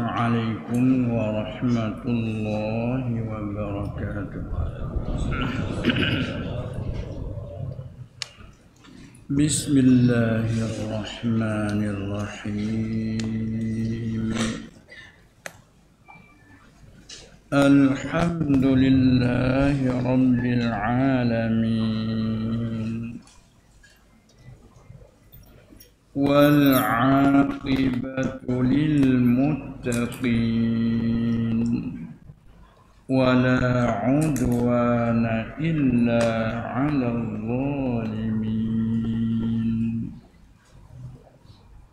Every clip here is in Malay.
عليكم ورحمة الله وبركاته. بسم الله الرحمن الرحيم. الحمد لله رب العالمين، والعاقبة للمتقين، ولا عدوان إلا على الظالمين،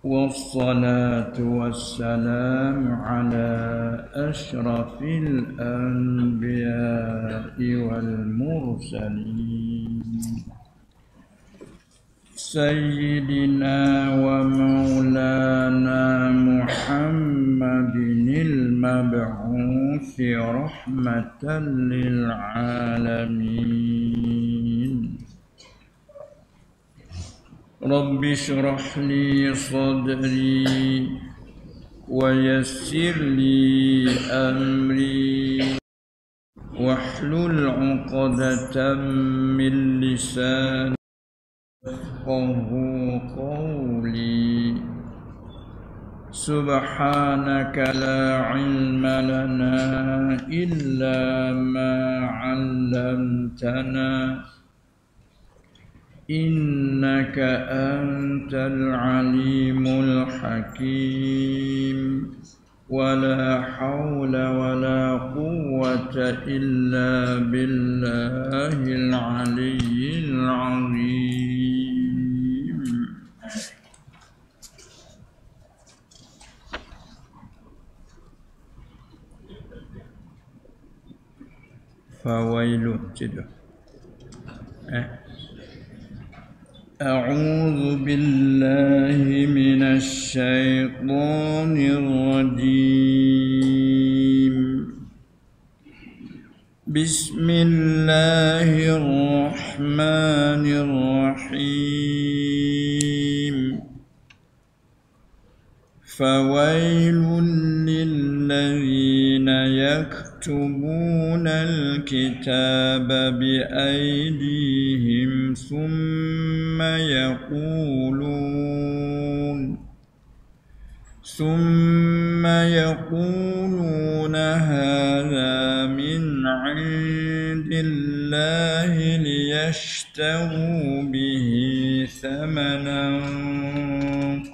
والصلاة والسلام على أشرف الأنبياء والمرسلين، سيدنا ومولانا محمد المبعوث رحمة للعالمين. رب اشرح لي صدري ويسر لي أمري واحلل عقدة من لساني يفقهوا قولي. سبحانك لا علم لنا إلا ما علمتنا إنك أنت العليم الحكيم. ولا حول ولا قوة إلا بالله العلي العظيم. فويل جدا. أعوذ بالله من الشيطان الرجيم. بسم الله الرحمن الرحيم. فويل للذين يكتبون الكتاب بأيديهم ثم يقولون هذا من عند الله ليشتروا به ثمنا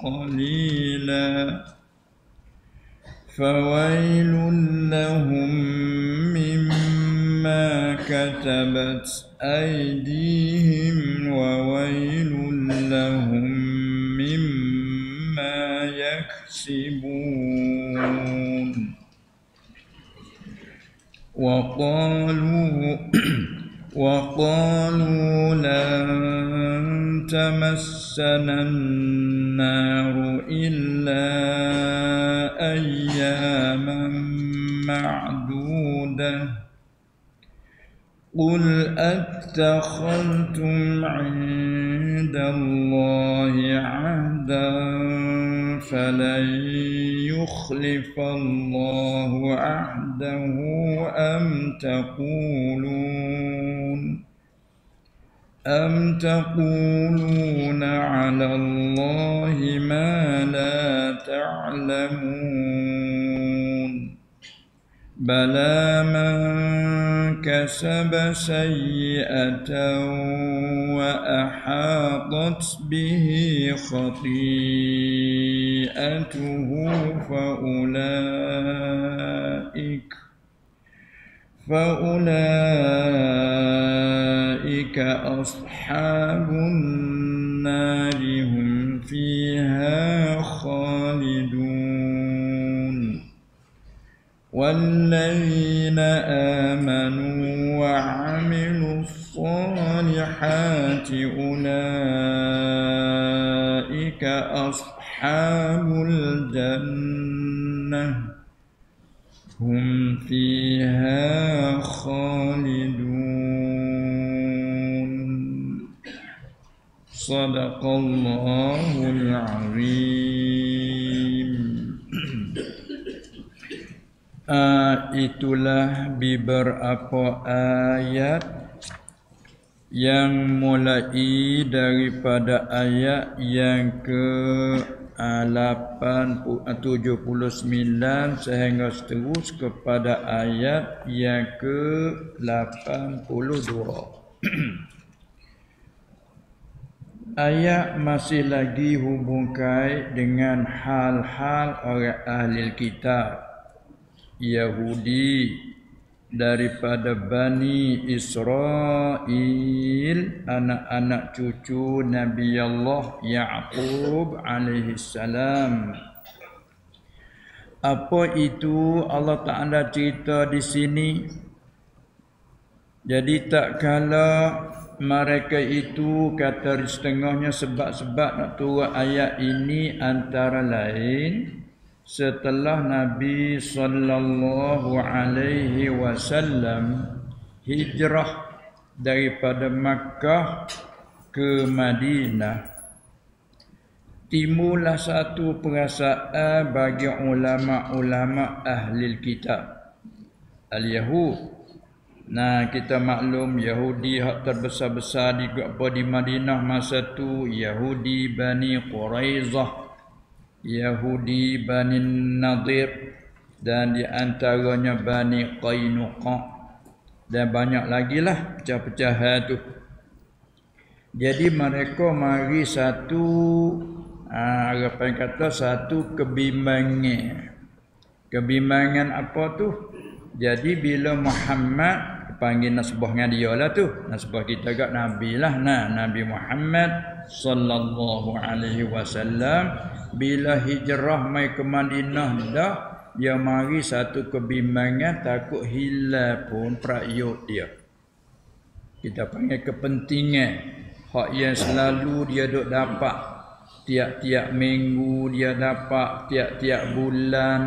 قليلا. فويل لهم مما كتبت أيديهم وويل لهم مما يكسبون. وقالوا لن تمسنا النار إلا أياما معدودة. قل أتخذتم عند الله عهدا فلن يخلف الله عهده أم تقولون على الله ما لا تعلمون. بلى من كسب سيئة وأحاطت به خطيئته فأولئك أصحاب النار هم فيها خالدون. والذين آمنوا وعملوا الصالحات أولئك أصحاب الجنة هم فيها خالدون. صدق الله العظيم. itulah beberapa ayat yang mulai daripada ayat yang ke 79 sehingga seterus kepada ayat yang ke 82. Ayat masih lagi hubungkan dengan hal-hal orang ahli kitab Yahudi daripada Bani Israel, anak-anak cucu Nabi Allah Ya'qub alaihi salam. Apa itu Allah Ta'ala cerita di sini? Jadi tak kala mereka itu kata setengahnya sebab-sebab nak turun ayat ini antara lain setelah Nabi sallallahu alaihi wasallam hijrah daripada Makkah ke Madinah, timbullah satu perasaan bagi ulama-ulama ahli kitab al-Yahud. Nah, kita maklum Yahudi hak terbesar-besar di Madinah masa tu Yahudi Bani Quraizah, Yahudi Bani Nadir, dan di antaranya Bani Qainuqa, dan banyak lagi lah pecah-pecahan tu. Jadi mereka mari satu apa yang kata satu kebimbangan. Kebimbangan apa tu? Jadi bila Muhammad panggil nasbah dengan dia lah tu, nasbah kita kat Nabi lah. Nah, Nabi Muhammad sallallahu alaihi wasallam bila hijrah mai ke Madinah dah, dia mari satu kebimbangan, takut hilang pun prakyut dia. Kita panggil kepentingan hak yang selalu dia duk dapat tiap-tiap minggu, dia dapat tiap-tiap bulan.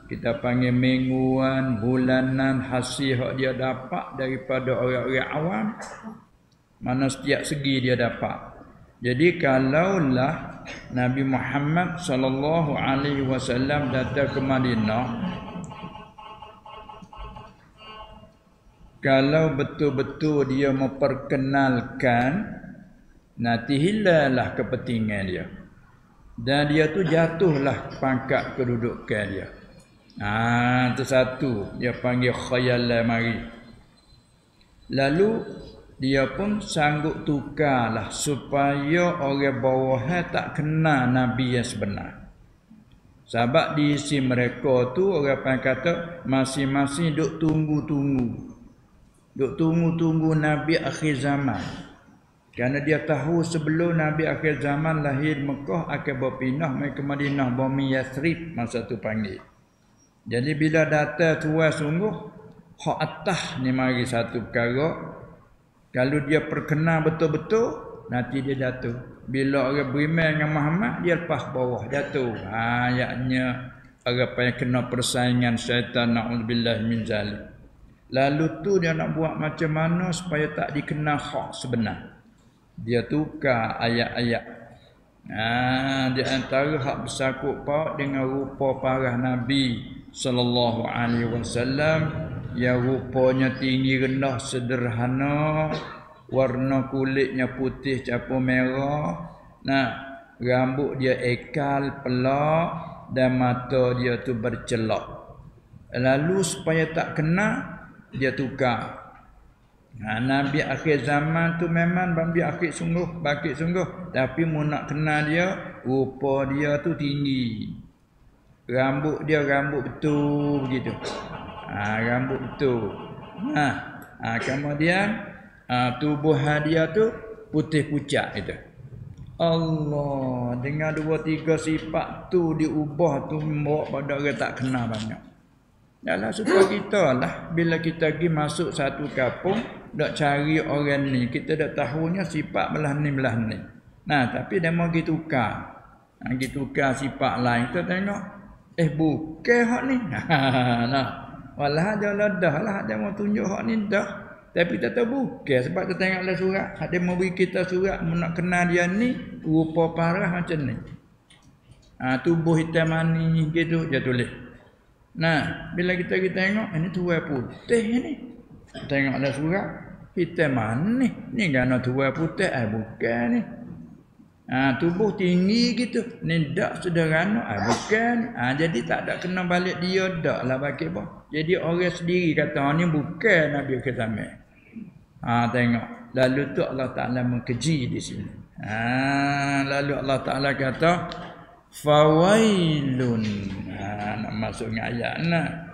Kita panggil mingguan, bulanan, hasil hak dia dapat daripada orang-orang awam. Mana setiap segi dia dapat. Jadi kalaulah Nabi Muhammad sallallahu alaihi wasallam datang ke Madinah, kalau betul-betul dia memperkenalkan, nanti hilanglah kepentingan dia. Dan dia tu jatuhlah pangkat kedudukan dia. Itu satu dia panggil khayalan mari. Lalu dia pun sanggup tukarlah supaya orang bawahan tak kenal Nabi yang sebenar. Sebab di isi mereka tu orang pun kata masing-masing duk tunggu-tunggu. Duk tunggu-tunggu Nabi akhir zaman. Kerana dia tahu sebelum Nabi akhir zaman lahir Mekah akan berpindah mai ke Madinah, bumi Yathrib masa tu panggil. Jadi bila datang tuan sungguh, hak atas ni mari satu perkara. Kalau dia perkenal betul-betul, nanti dia jatuh. Bila orang beriman dengan Muhammad, dia lepas bawah, jatuh. Ayatnya orang yang kena persaingan syaitan, na'udzubillah min zalik. Lalu tu dia nak buat macam mana supaya tak dikenal hak sebenar. Dia tukar ayat-ayat. Di antara hak bersangkut paut dengan rupa parah Nabi sallallahu alaihi wasallam yang rupanya tinggi rendah sederhana, warna kulitnya putih campur merah. Nah, rambut dia ekal pelak dan mata dia tu bercelak. Lalu supaya tak kena, dia tukar. Nabi akhir zaman tu memang Nabi akhir sungguh, bakit sungguh, tapi mu nak kenal dia, rupa dia tu tinggi. Rambut dia rambut betul begitu. Rambut betul. Kemudian tubuh dia tu putih pucat itu. Allah, dengan 2-3 sifat tu diubah tu bawa pada orang tak kenal banyak. Dalam supaya kita lah bila kita pergi masuk satu kampung dak cari orang ni, kita dak tahunya sifat belah ni. Nah, tapi dia mau gitu tukar. Gitu tukar sifat lain kita tengok bukan hak ni. Nah, walah dia dah lah dia mau tunjuk hak ni dah. Tapi kita tahu bukan sebab kita tengoklah surat, dia mau beri kita surat nak kenal dia ni rupa parah macam ni. Tubuh hitam manis gitu dia tulis. Nah, bila kita tengok ini tuai putih ni. Tengok ada surat hitam mana ni? Ni gana tuai putih bukan ni. Tubuh tinggi gitu. Ni dak sederhana bukan. Jadi tak ada kena balik dia dak lah bagi apa. Jadi orang sendiri kata ni bukan Nabi Khazamah. Tengok. Lalu tu Allah Taala mengkeji di sini. Lalu Allah Taala kata fawailun. Nak masuk ayat nak.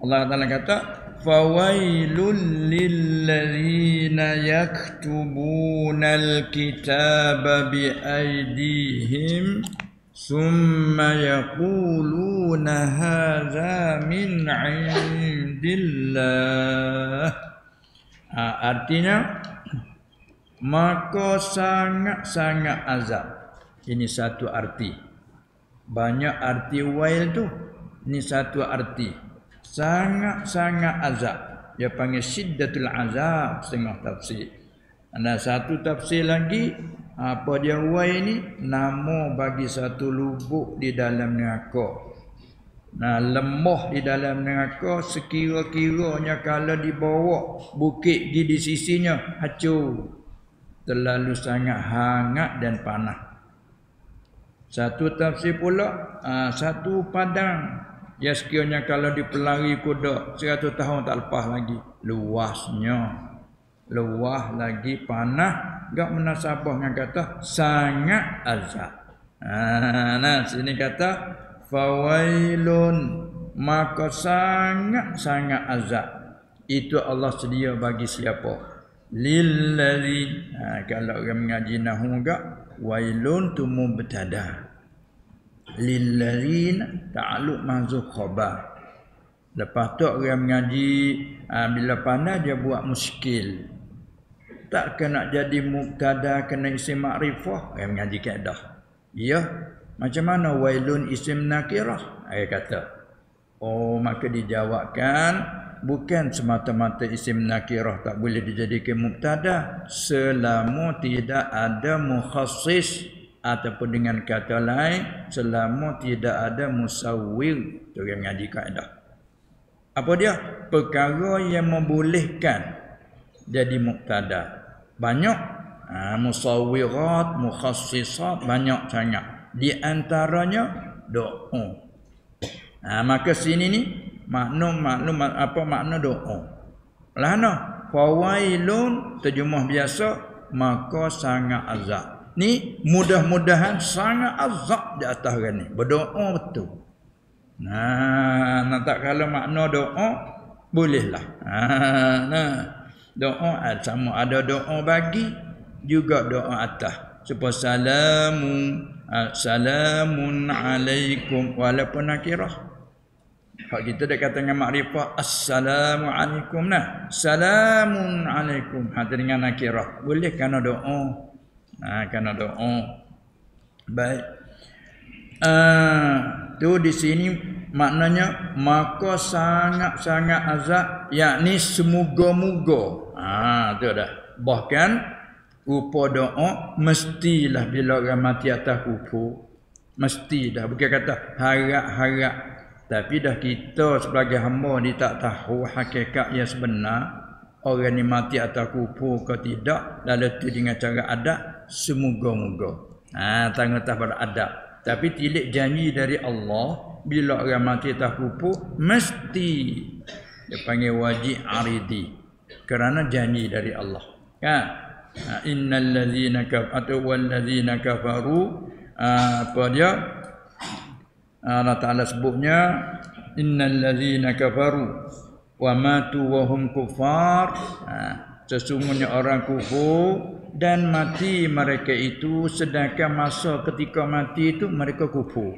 Allah Taala kata fawailul lilladzina yaktubunal kitaba biaidihim summa yaquluna hadza min indillah. Artinya maka sangat-sangat azab. Ini satu arti. Banyak arti wail tu. Ini satu arti. Sangat-sangat azab. Dia panggil syiddatul azab setengah tafsir. Ada satu tafsir lagi, apa dia wail ni? Nama bagi satu lubuk di dalam neraka. Lemah di dalam neraka sekira-kiranya kalau dibawa bukit di sisinya hancur. Terlalu sangat hangat dan panas. Satu tafsir pula, satu padang. Ya sekiranya kalau dipelari kuda 100 tahun tak lepas lagi. Luasnya. Luas lagi panas. Gak menasabah dengan kata sangat azab. Sini kata fawailun, maka sangat-sangat azab. Itu Allah sedia bagi siapa? Lillazi. Kalau orang mengaji nahwu gak wailun tu mubtada. Lillazina ta'alluq mahzuf khabar. Lepas tu orang mengaji bila pandai dia buat muskil. Tak kena jadi mubtada, kena isim makrifah. Orang mengaji kaedah. Ya, macam mana wailun isim nakirah? Dia kata, maka dijawabkan bukan semata-mata isim nakirah tak boleh dijadikan mubtada selama tidak ada mukhassis, ataupun dengan kata lain selama tidak ada musawwir. Tu yang ngaji kaedah. Apa dia? Perkara yang membolehkan jadi mubtada. Banyak musawwirat, mukhassisat banyak sangat. Di antaranya doa. Maka sini ni maklum apa makna doa. Lana fawailun terjemah biasa maka sangat azab. Ni mudah-mudahan sangat azab di atas orang ni. Berdoa betul. Nak tak kalau makna doa bolehlah. Doa sama ada doa bagi juga doa atas. Supaya salamun alaikum walaupun nakirah. Kalau kita dah kata dengan makrifah assalamualaikum salamun alaikum dengan nakirah boleh kerana doa. Kerana doa. Baik. Tu di sini maknanya maka sangat-sangat azab, yakni semoga-moga. Tu dah. Bahkan rupa doa mestilah bila orang mati atas kufur. Mesti dah. Bukan kata harap-harap. Tapi dah kita sebagai hamba ni tak tahu hakikat yang sebenar. Orang ni mati atas kufur ke tidak. Lalu tu dengan cara adab. Semoga-moga. Tanggung-tanggung pada adab. Tapi tilik janji dari Allah. Bila orang mati atas kufur. Mesti. Dia panggil wajib aridi. Kerana janji dari Allah. Kan? Innal ladzina kafaru wal ladzina kafaru. Apa dia? Allah Ta'ala sebutnya innal ladzina kafaru wa matu wa hum kufar. Sesungguhnya orang kufur dan mati mereka itu sedangkan masa ketika mati itu mereka kufur.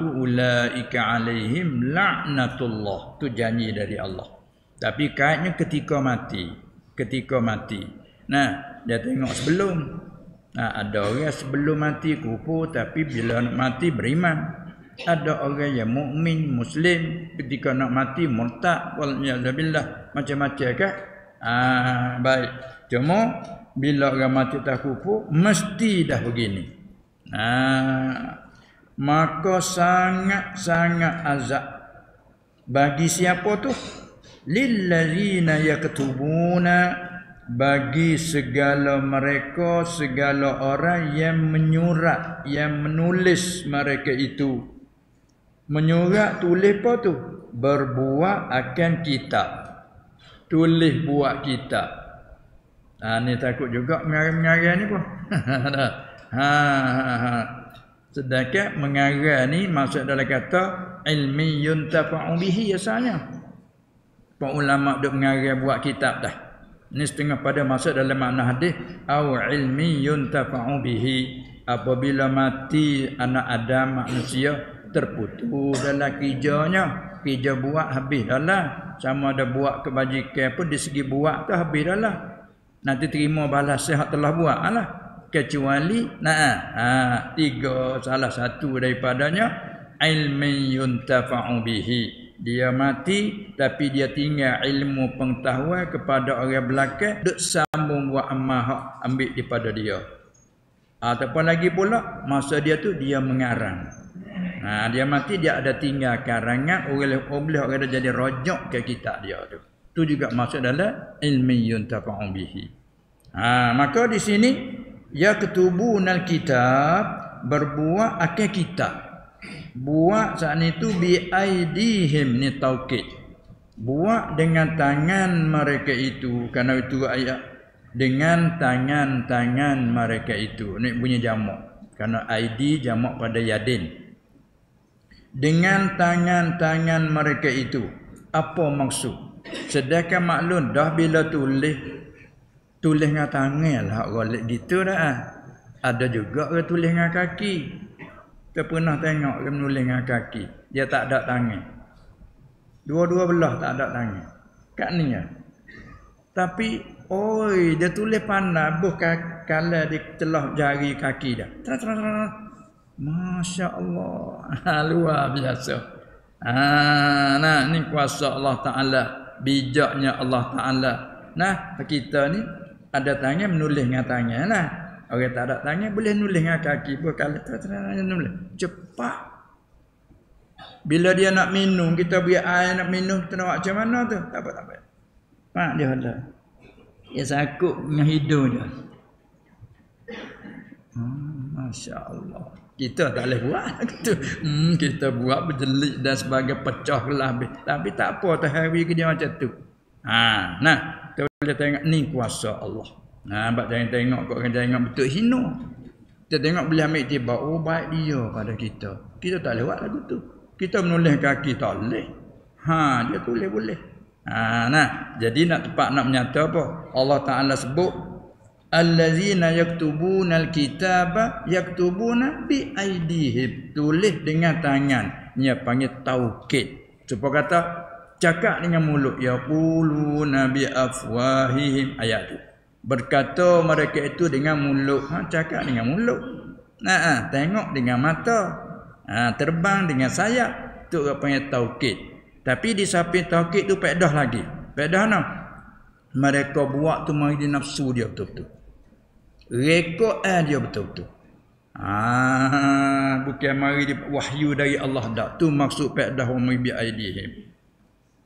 Tu ulaika alaihim la'natullah. Tu janji dari Allah. Tapi kaitnya ketika mati. Ketika mati. Dia tengok sebelum. Ada orang sebelum mati kufur tapi bila nak mati beriman. Ada orang yang mukmin muslim ketika nak mati murtad waliyadzubillah macam-macam kan. Baik. Cuma bila orang mati tak kufur mesti dah begini. maka sangat-sangat azab bagi siapa tu? Lillazina yaktubuna, bagi segala mereka, segala orang yang menyurat, yang menulis mereka itu. Menyurat tulis apa tu? Berbuat akan kitab. Tulis buat kitab. Ni takut juga mengarang-mengarang ni pun. Sedangkan mengarang ni maksud dalam kata ilmi yuntafa'u bihi asalnya. Para ulama duk mengarang buat kitab dah. Ini setengah pada maksud dalam makna hadis au ilmi yuntafa'u bihi, apabila mati anak Adam manusia terputus dalam kerjanya, kerja buat habis dah lah. Sama ada buat kebajikan pun di segi buat tu habis dah lah. Nanti terima balas yang telah buat lah. Kecuali tiga, salah satu daripadanya ilmi yuntafa'u bihi. Dia mati tapi dia tinggal ilmu pengetahuan kepada orang belakang, duk sambung buat amal hak ambil daripada dia. Ataupun lagi pula masa dia tu dia mengarang. Dia mati dia ada tinggal karangan, boleh orang dah jadi rojok ke kitab dia tu. Tu juga maksud dalam ilmi yuntafa'u bihi. Maka di sini yaktubunal kitab, berbuat akan kitab. Buat saat itu bi aidihim, ni taukid. Buat dengan tangan mereka itu, kerana itu ayat dengan tangan-tangan mereka itu. Ni bunyi jamak. Kerana aidi jamak pada yadin. Dengan tangan-tangan mereka itu. Apa maksud? Sedangkan maklum dah bila tulis dengan tangan lah golek gitu dah. Ada juga orang tulis dengan kaki. Kita pernah tengok dia menulis dengan kaki. Dia tak ada tangan. Dua-dua belah tak ada tangan. Kat ni ya. Tapi dia tulis pandai bukan kalau di celah jari kaki dah. Masya Allah. Luar biasa. Ni kuasa Allah Ta'ala. Bijaknya Allah Ta'ala. Nah, kita ni ada tangan menulis dengan tangan lah. Orang tak ada tangan boleh nulis dengan kaki pun. Kalau nulis cepat. Bila dia nak minum, kita biar air nak minum, kita nak buat macam mana tu? Tak apa. Pak dia ada. Dia sakut dengan hidung dia. Masya Allah. Kita tak boleh buat gitu. Kita buat berjelik dan sebagai pecah lah. Tapi tak apa, terhari ke dia macam tu. Nah, kita boleh tengok ni kuasa Allah. Nampak jangan tengok kau tengok betul hina. Kita tengok boleh ambil tiba, baik dia pada kita. Kita tak lewat lagu tu. Kita menulis kaki tak boleh. Dia tulis boleh. Jadi nak tepat nak menyata apa? Allah Ta'ala sebut allazina yaktubunal kitaba yaktubuna bi aidihim. Tulis dengan tangan. Dia panggil taukid. Supaya kata cakap dengan mulut. Yaquluna bi afwahihim, ayat tu. Berkata mereka itu dengan mulut. Cakap dengan mulut. Tengok dengan mata. Terbang dengan sayap. Itu orang panggil taukid. Tapi di samping taukid tu pedah lagi. Pedah no? Mereka buat tu mari di nafsu dia betul-betul. Rekod dia betul-betul. Bukan mari di wahyu dari Allah dak. Tu maksud pedah wa bi aidihim.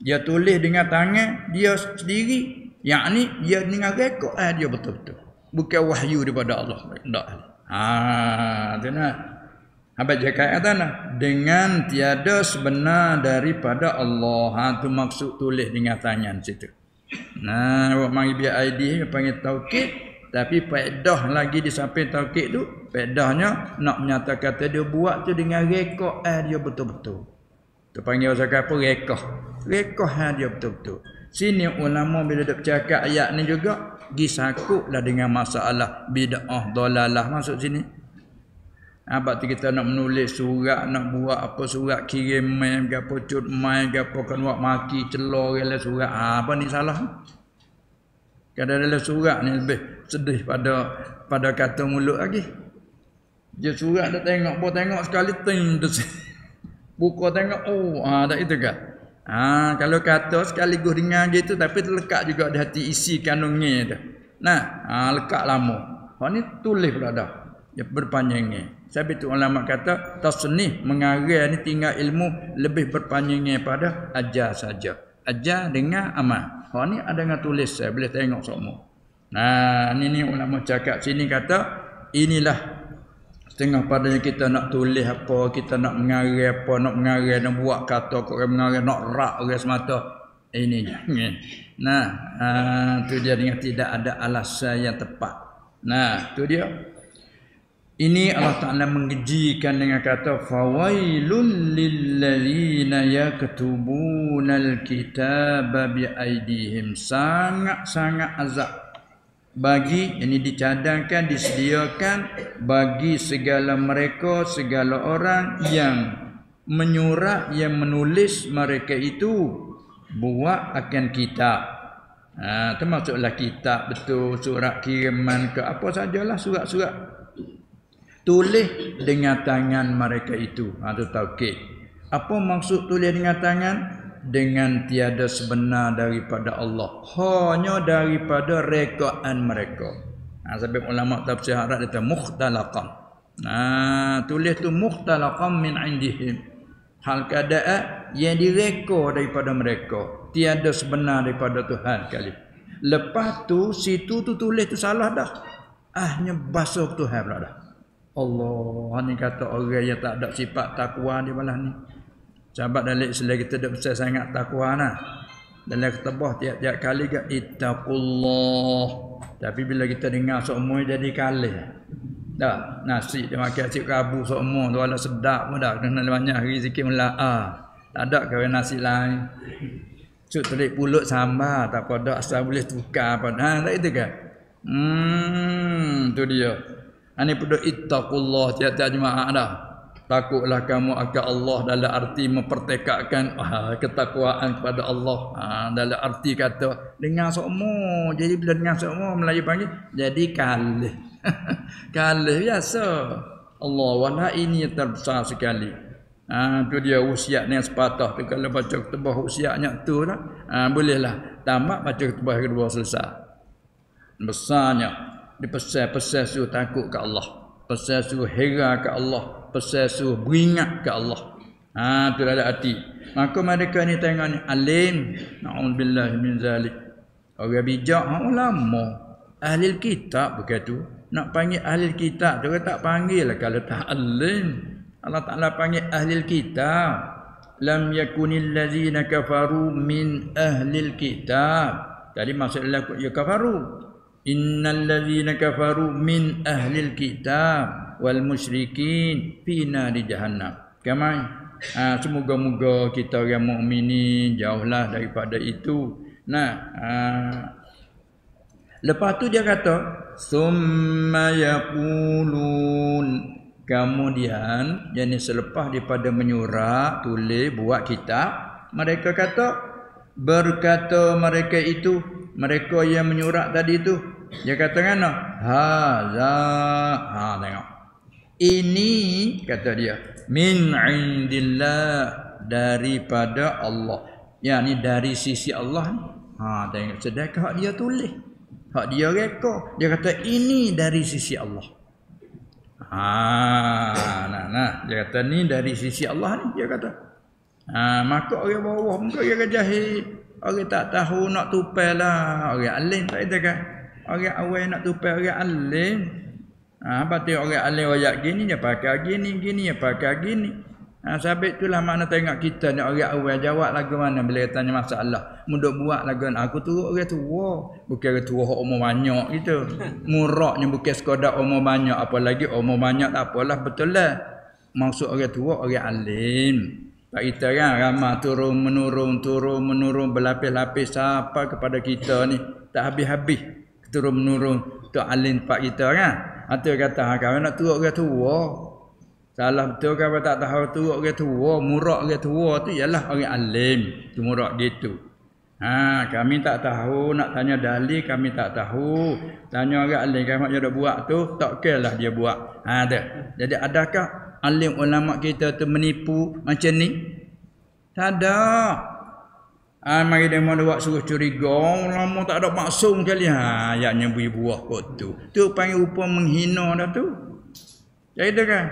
Dia tulis dengan tangan dia sendiri. Yang ni dia dengan rekod dia betul-betul. Bukan wahyu daripada Allah. Tak. Tu nak. Apa cakap kata dengan tiada sebenar daripada Allah. Tu maksud tulis dengan tangan situ. Buat mari biar ID panggil taukid. Tapi faedah lagi di samping taukid tu, faedahnya nak menyatakan kata dia buat tu dengan rekod dia betul-betul. Tu panggil apa? Rekod. Rekod dia betul-betul. Sini ulama bila dia bercakap ayat ni juga gisakutlah dengan masalah bid'ah dalalah masuk sini. Apa tu kita nak menulis surat, nak buat apa surat kirim mail ke apa cut mail ke apa kan buat maki celor dalam surat. Apa ni salah? Kadang dalam surat ni lebih sedih pada kata mulut lagi. Dia surat dah tengok, tengok sekali ting buka tengok tak itu kan. Kalau kata sekaligus dengan gitu tapi terlekat juga di hati isi kandungnya tu. Lekat lama. Hak ni tulis pula dah. Dia berpanjangnya. Sebab itu ulama kata tasnih mengarang ni tinggal ilmu lebih berpanjangnya pada ajar saja. Ajar dengan amal. Hak ni ada dengan tulis saya boleh tengok semua. Nah, ni ulama cakap sini kata inilah setengah padanya kita nak tulis apa, kita nak mengarang apa, nak mengarang, nak buat kata, orang mengarang, nak rak orang semata. Ini je. Nah, tu dia dengan tidak ada alasan yang tepat. Nah, tu dia. Ini Allah Ta'ala mengejikan dengan kata fawailul lilladzina yaktubunal kitaba biaidihim. Sangat-sangat azab bagi, ini dicadangkan, disediakan bagi segala mereka, segala orang yang menyurat, yang menulis mereka itu buat akan kitab. Termasuklah kitab betul, surat kiriman ke apa sajalah, surat-surat tulis dengan tangan mereka itu. Tu taukid. Apa maksud tulis dengan tangan? Dengan tiada sebenar daripada Allah, hanya daripada rekaan mereka. Sebab ulama tafsir Arab kata mukhtalaqan. Tulis tu mukhtalaqan min indihim. Hal keadaan yang direka daripada mereka, tiada sebenar daripada Tuhan kali. Lepas tu situ tu tulis tu salah dah. Hanya basuh Tuhan pula dah. Allah ni kata orang yang tak ada sifat takwa di balah ni. Sahabat dalam Islam kita dah besar sangat takwa nah. Dalam ketebah tiap-tiap kali ke ittaqullah. Tapi bila kita dengar semua jadi kalih. Dah nasi dia makan nasi rabu semua tu ala sedap pun dah. Kena banyak hari sikit mula. Tak ada kau nasi lain. Cuk telik pulut sambal tak apa dak asal boleh tukar apa. Tak itu kan. Tu dia. Ani pada ittaqullah tiap-tiap jemaah dah. Takutlah kamu akan Allah dalam arti mempertekadkan ketakwaan kepada Allah. Dalam arti kata dengar semua. Jadi bila dengar semua Melayu panggil jadi kalih. Kalih biasa. Allah wala ini terbesar sekali. Tu dia usia yang sepatah tu kalau baca ketubah usianya tu lah. Bolehlah tamat baca ketubah kedua selesai. Besarnya dipesan-pesan suruh takut ke Allah. Pesan suruh hera ke Allah. Pesan suruh beringat ke Allah. Tu ada hati. Maka mereka ni tengok ni alim. Na'udzubillah min zalik. Orang bijak, ulama. Ahli kitab begitu. Nak panggil ahli kitab, dia tak panggil lah kalau tak alim. Allah Ta'ala panggil ahli kitab. Lam yakunil ladzina kafaru min ahli kitab. Tadi maksudnya ya kafaru. Innal ladzina kafaru min ahlil kitab wal musyrikin fi nari jahannam. Kamai semoga-moga kita orang mukminin jauhlah daripada itu. Lepas tu dia kata summa yaqulun, kemudian yani selepas daripada menyurat, tulis, buat kitab, mereka berkata mereka itu, mereka yang menyurat tadi tu, dia kata kan haza, tengok ini, kata dia min indillah, daripada Allah, yakni dari sisi Allah. Tengok sedekah hak dia tulis, hak dia reka, dia kata ini dari sisi Allah. Dia kata ni dari sisi Allah ni, dia kata. Maka orang bawah muka dia jahil, orang tak tahu nak tupai lah, orang alim tak ada kan. Orang awal nak tupai orang alim. Berarti orang alim ayat gini dia pakai gini, dia pakai gini. Sebab itulah makna tengok kita ni orang awal jawab lagu mana bila tanya masalah. Mudah buat lagu aku turut orang tua. Bukan orang tua umur banyak gitu. Muraknya bukan sekadar umur banyak, apalagi umur banyak tak apalah, betul lah. Maksud orang tua orang alim. Pak kita kan ramai turun menurun berlapis-lapis sampai kepada kita ni tak habis-habis. Turun menurun tu alim pak kita kan. Atau kata kau nak turut orang tua. Salah betul kau tak tahu turut orang tua, murak orang tua tu ialah orang alim. Tu murak gitu. Kami tak tahu, nak tanya dalil kami tak tahu. Tanya orang alim kami dia dah buat tu, tak kelah dia buat. Jadi adakah alim ulama kita tu menipu macam ni? Tak ada. Mari dia mau buat suruh curiga, ulama tak ada maksum kali. Ayatnya beri buah kot tu. Tu panggil upah menghina dah tu. Jadi kan.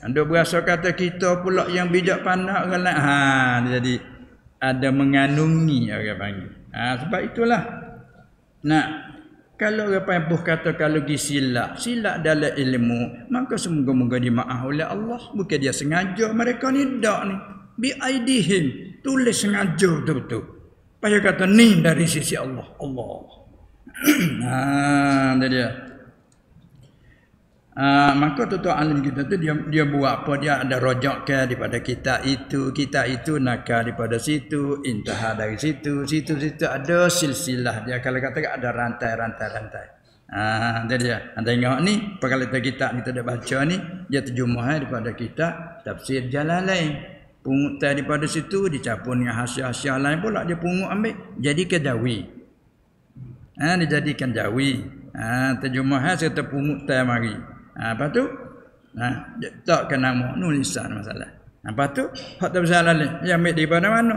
Anda berasa kata kita pula yang bijak pandai orang lain. Jadi ada mengandungi orang panggil. Sebab itulah. Nah, kalau orang pembuh kata kalau pergi silap dalam ilmu, maka semoga-moga dimaaf oleh Allah. Bukan dia sengaja. Mereka ni tak ni. Bi'aidihim. Tulis sengaja betul-betul. Payah kata ni dari sisi Allah. Itu dia. Maka tuan alim kita tu dia buat apa, dia ada rojakkan daripada kita itu nakal daripada situ, intihar dari situ ada silsilah dia. Kalau kata ada rantai. Itu dia. Anda tengok ni perkara kita dah baca ni, dia terjemah daripada kita tafsir Jalalain. Pungut daripada situ dicampur dengan hasiah-hasiah lain pula, dia pungut ambil jadi kejawi. Dijadikan jawi. Terjemah serta pungut mari. Apa tu? Tak ke nama nulisan masalah. Apa tu? Hak tak bersalah ni. Yang ambil daripada mana?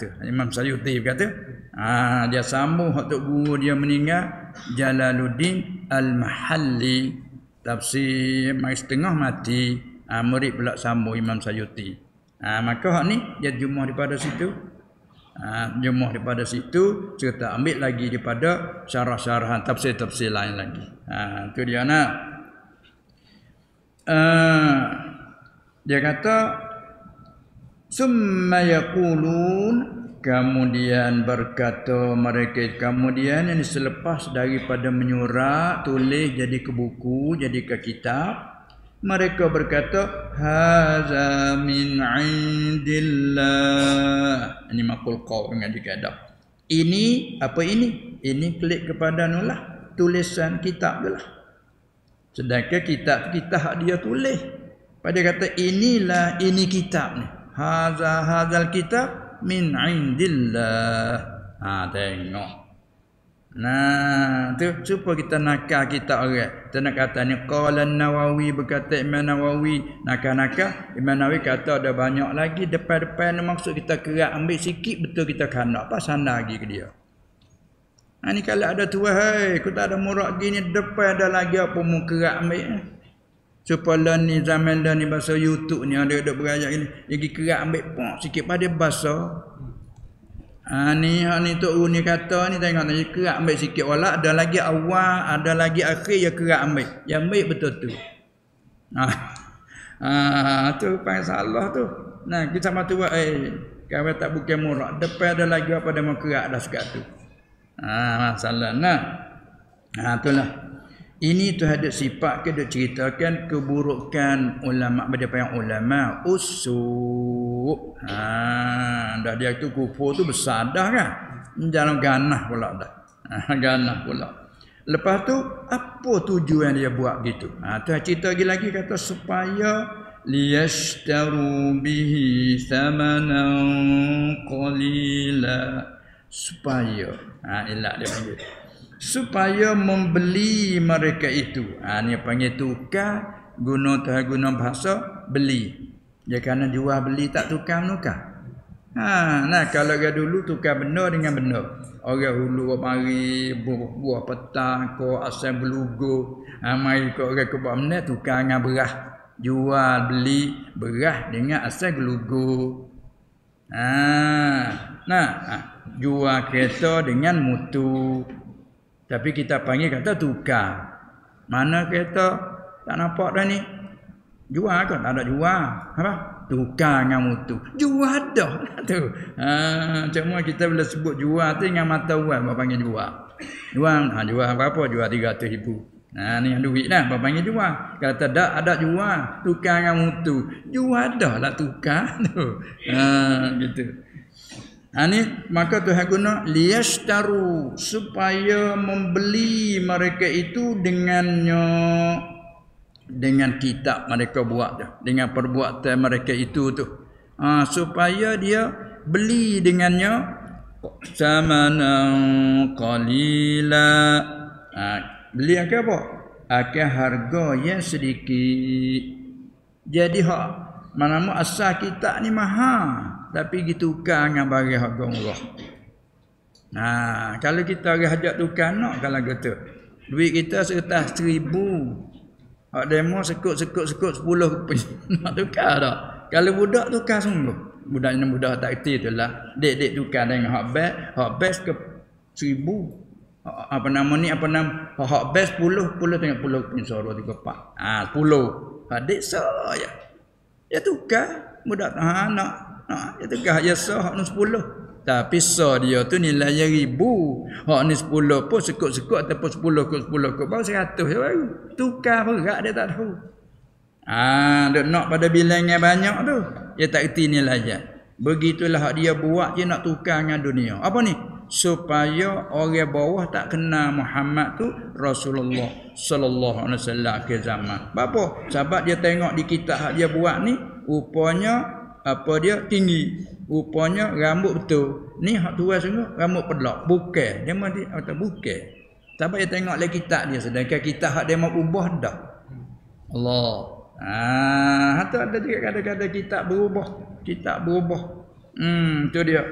Tu Imam Sayuti kata. Dia sambung hak tok guru dia meninggal, Jalaluddin Al-Mahalli, tafsir mai setengah mati. Murid pula sambung Imam Sayuti. Maka hak ni dia jumlah daripada situ. Jumlah daripada situ, serta ambil lagi daripada syarah-syarahan tafsir-tafsir lain lagi. Itu dia nak. Dia kata summa yaqulun, kemudian berkata mereka, kemudian yang selepas daripada menyurat, tulis jadi ke buku, jadi ke kitab, mereka berkata haza min indillah. Ini makul qaul dengan dikadah. Ini apa ini? Ini klik kepada nulah tulisan kitab je lah. Sedangkan kitab hak dia tulis. Pada kata inilah ini kitab ni. Hazal kitab min indillah. Tengok. Nah, tu supaya kita nakal kita orang. Kita nak kata ni qala Nawawi, berkata Imam Nawawi, nakal Imam Nawawi kata ada banyak lagi depan-depan ni, maksud kita kerak ambil sikit betul kita kanak pas sana lagi ke dia. Ni kalau ada tuah, aku tak ada murak gini depan ada lagi apa mu kerak ambil. Supaya ni zaman dah ni bahasa YouTube ni ada berajak ini, lagi kerak ambil pok sikit pada bahasa. Ni tok ni kata ni, tengok ni kerak ambil sikit wala, ada lagi awal, ada lagi akhir ya kerak ambil. Yang ambil betul tu. Tu panggil salah tu. Nah, kita sama tu kalau tak bukan murak, depan ada lagi apa dia mau kerak dah sekat tu. Masalah nah. Itulah. Ini tu ada sifat ke dia ceritakan keburukan ulama, berdepan ulama usu'. Dah dia tu kufur tu besar dah kan. Jangan ganah pula dah. Ganah pula. Lepas tu apa tujuan dia buat gitu? Tu cerita lagi kata supaya liyashtaru bihi thamanan qalila, supaya elak dia panggil, supaya membeli mereka itu. Ni panggil tukar, guna bahasa beli. Dia kena jual beli tak tukar menukar. Nah kalau dia dulu tukar benda dengan benda. Orang hulu mari buah petang ko asal belugo. Mari ko orang ke bawah tukar dengan beras. Jual beli beras dengan asal gelugo. Jual kereta dengan mutu. Tapi kita panggil kata tukar. Mana kereta tak nampak dah ni? Jual ke? Tak ada jual. Apa? Tukar dengan mutu. Jual dah tu. Cuma kita bila sebut jual tu dengan mata uang apa panggil jual. Jual berapa? Jual 300,000. Ni yang duit dah apa panggil jual. Kalau tak ada jual, tukar dengan mutu. Jual dah lah tukar tu. Gitu. Ni maka Tuhan guna liyashtaru, supaya membeli mereka itu dengan kitab mereka buat tu, dengan perbuatan mereka itu tu. Supaya dia beli dengannya samanan qalila. Beli apa? Akan harga yang sedikit. Jadi mana asal kitab ni mahal, tapi ditukar dengan barang harga murah. Kalau kita orang hajat tukar nak kalau gitu. Duit kita sekitar 1,000. Hak demo sekut 10 nak tukar dah. Kalau budak tukar sungguh. Budak tak erti itulah. Dek tukar dengan hak best ke 1000. Hak best 10 tengok 10 punya suara 34. 10. Hak dek so ya. Ya tukar budak nak ya tukar ya so hak 10. Tapi so dia tu nilainya 1000. Hak ni 10 pun sekut ataupun 10 ke 10 ke baru 100 je baru. Tukar berat dia tak tahu. Dia nak pada bilangnya banyak tu. Dia tak erti nilainya. Begitulah hak dia buat je nak tukar dengan dunia. Apa ni? Supaya orang bawah tak kenal Muhammad tu Rasulullah sallallahu alaihi wasallam akhir zaman. Apa? Sebab dia tengok di kitab hak dia buat ni rupanya apa dia tinggi. Rupanya rambut betul. Ni hak tua sungguh rambut pelak. Bukan. Dia mesti atau bukan. Sebab dia tengok lagi kitab dia. Sedangkan kitab hak dia mau ubah dah. Allah. Tu ada juga kadang-kadang kitab berubah. Tu dia.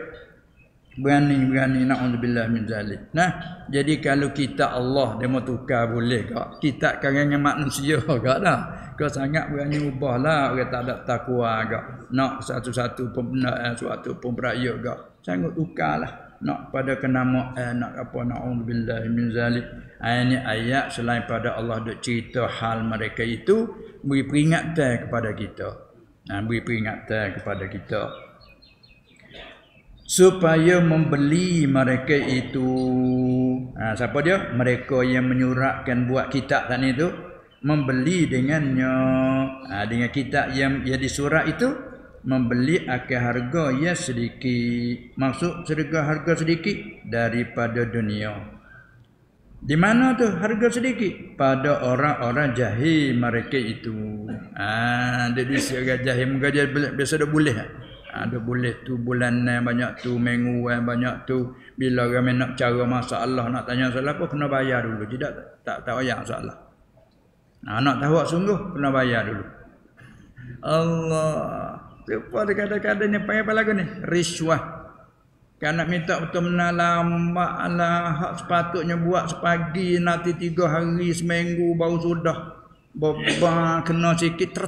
Berani naudzubillah min zalik. Nah, jadi kalau kitab Allah dia mau tukar boleh kak. Kitab karangan manusia kak dah. Kau sangat berani ubahlah orang tak ada takwa kak. Nak satu-satu pembenar suatu pun beraya kak. Sanggup tukarlah. Nak pada kenama nak apa naudzubillah min zalik. Ini ayat selain pada Allah duk cerita hal mereka itu beri peringatan kepada kita. Beri peringatan kepada kita. Supaya membeli mereka itu. Siapa dia? Mereka yang menyuratkan buat kitab tadi itu. Membeli dengannya. Dengan kitab yang disurat itu. Membeli akan harga yang sedikit. Maksud harga sedikit daripada dunia. Di mana tu harga sedikit? Pada orang-orang jahil mereka itu. Jadi orang jahil muka dia biasa dah boleh. Ada boleh tu bulanan banyak tu mingguan banyak tu. Bila ramai nak cara masalah nak tanya soalan apa kena bayar dulu. Tidak tak payah masalah. Nak tahu sungguh kena bayar dulu. Allah. Siapa kadang-kadang ni panggil apa lagu ni? Riswah. Kan nak minta betul-betul lambat lah. Hak sepatutnya buat sepagi nanti 3 hari seminggu baru sudah. Beban kena sikit ter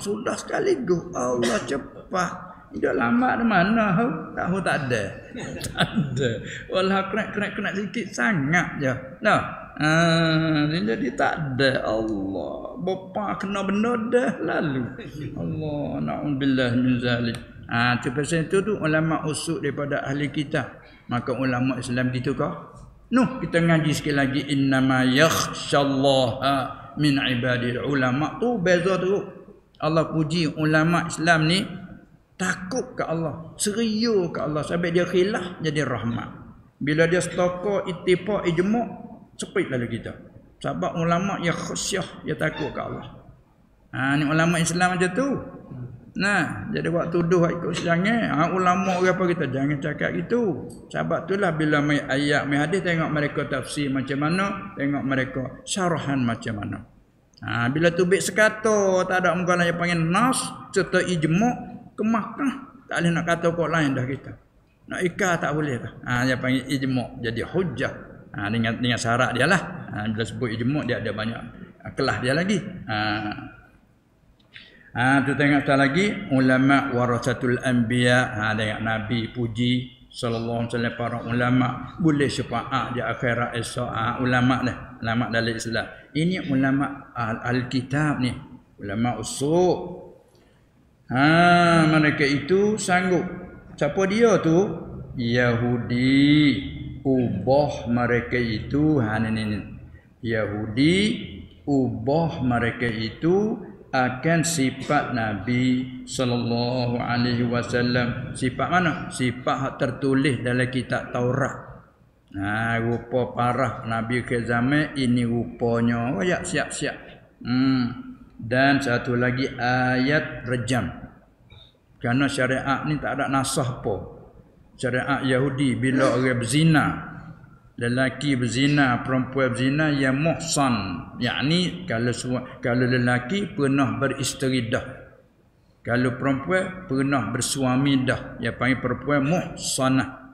sudah sekaligus. Allah cepat. Dia lambat di mana? Tahu tak ada. Tak ada. Walau kena sikit sangat je. Jadi tak ada. Allah. Bapa kena benda dah lalu. Allah. Na'udzubillah min zalik. Pasal itu tu ulama usul daripada ahli kitab. Maka ulama Islam gitu kah? Kita ngaji sekali lagi. Innama yakhshallaha min ibadil ulama. Tu beza tu. Allah puji ulama Islam ni. Takut ke Allah, serius ke Allah sampai dia khilaf jadi rahmat. Bila dia setokor ittifaq ijma' cepit lalu kita. Sebab ulama yang khusyah, dia takut ke Allah. Ni ulama Islam macam tu. Jadi waktu tuduh ikut jangan. Ulama orang apa kita jangan cakap gitu. Sebab itulah bila mai ayat mai hadis tengok mereka tafsir macam mana, tengok mereka syarahan macam mana. Bila tu bik sekata tak ada muka lain panggil nas serta ijma' kemah tak boleh nak kata kau lain dah kita. Nak ikah tak boleh dah. Dia panggil ijma' jadi hujjah. Dengan syarat dia lah. Bila sebut ijma' dia ada banyak kelas dia lagi. Tu tengok tak lagi ulama warasatul anbiya. Tengok Nabi puji sallallahu alaihi wasallam para ulama boleh syafaat di akhirat esok. Ulama dah, ulama dalam Islam. Ini ulama al-kitab ni, ulama usul. Mereka itu sanggup. Siapa dia tu? Yahudi. Ubah mereka itu. Ini. Yahudi. Ubah mereka itu akan sifat Nabi sallallahu alaihi wasallam. Sifat mana? Sifat hak tertulis dalam kitab Taurat. Rupa parah Nabi ke zaman ini rupanya. Siap-siap. Dan satu lagi ayat rejam. Kerana syariat ni tak ada nasah apa. Syariat Yahudi bila orang berzina, lelaki berzina, perempuan berzina yang muhsan, yakni kalau lelaki pernah beristeri dah. Kalau perempuan pernah bersuami dah, yang panggil perempuan muhsanah.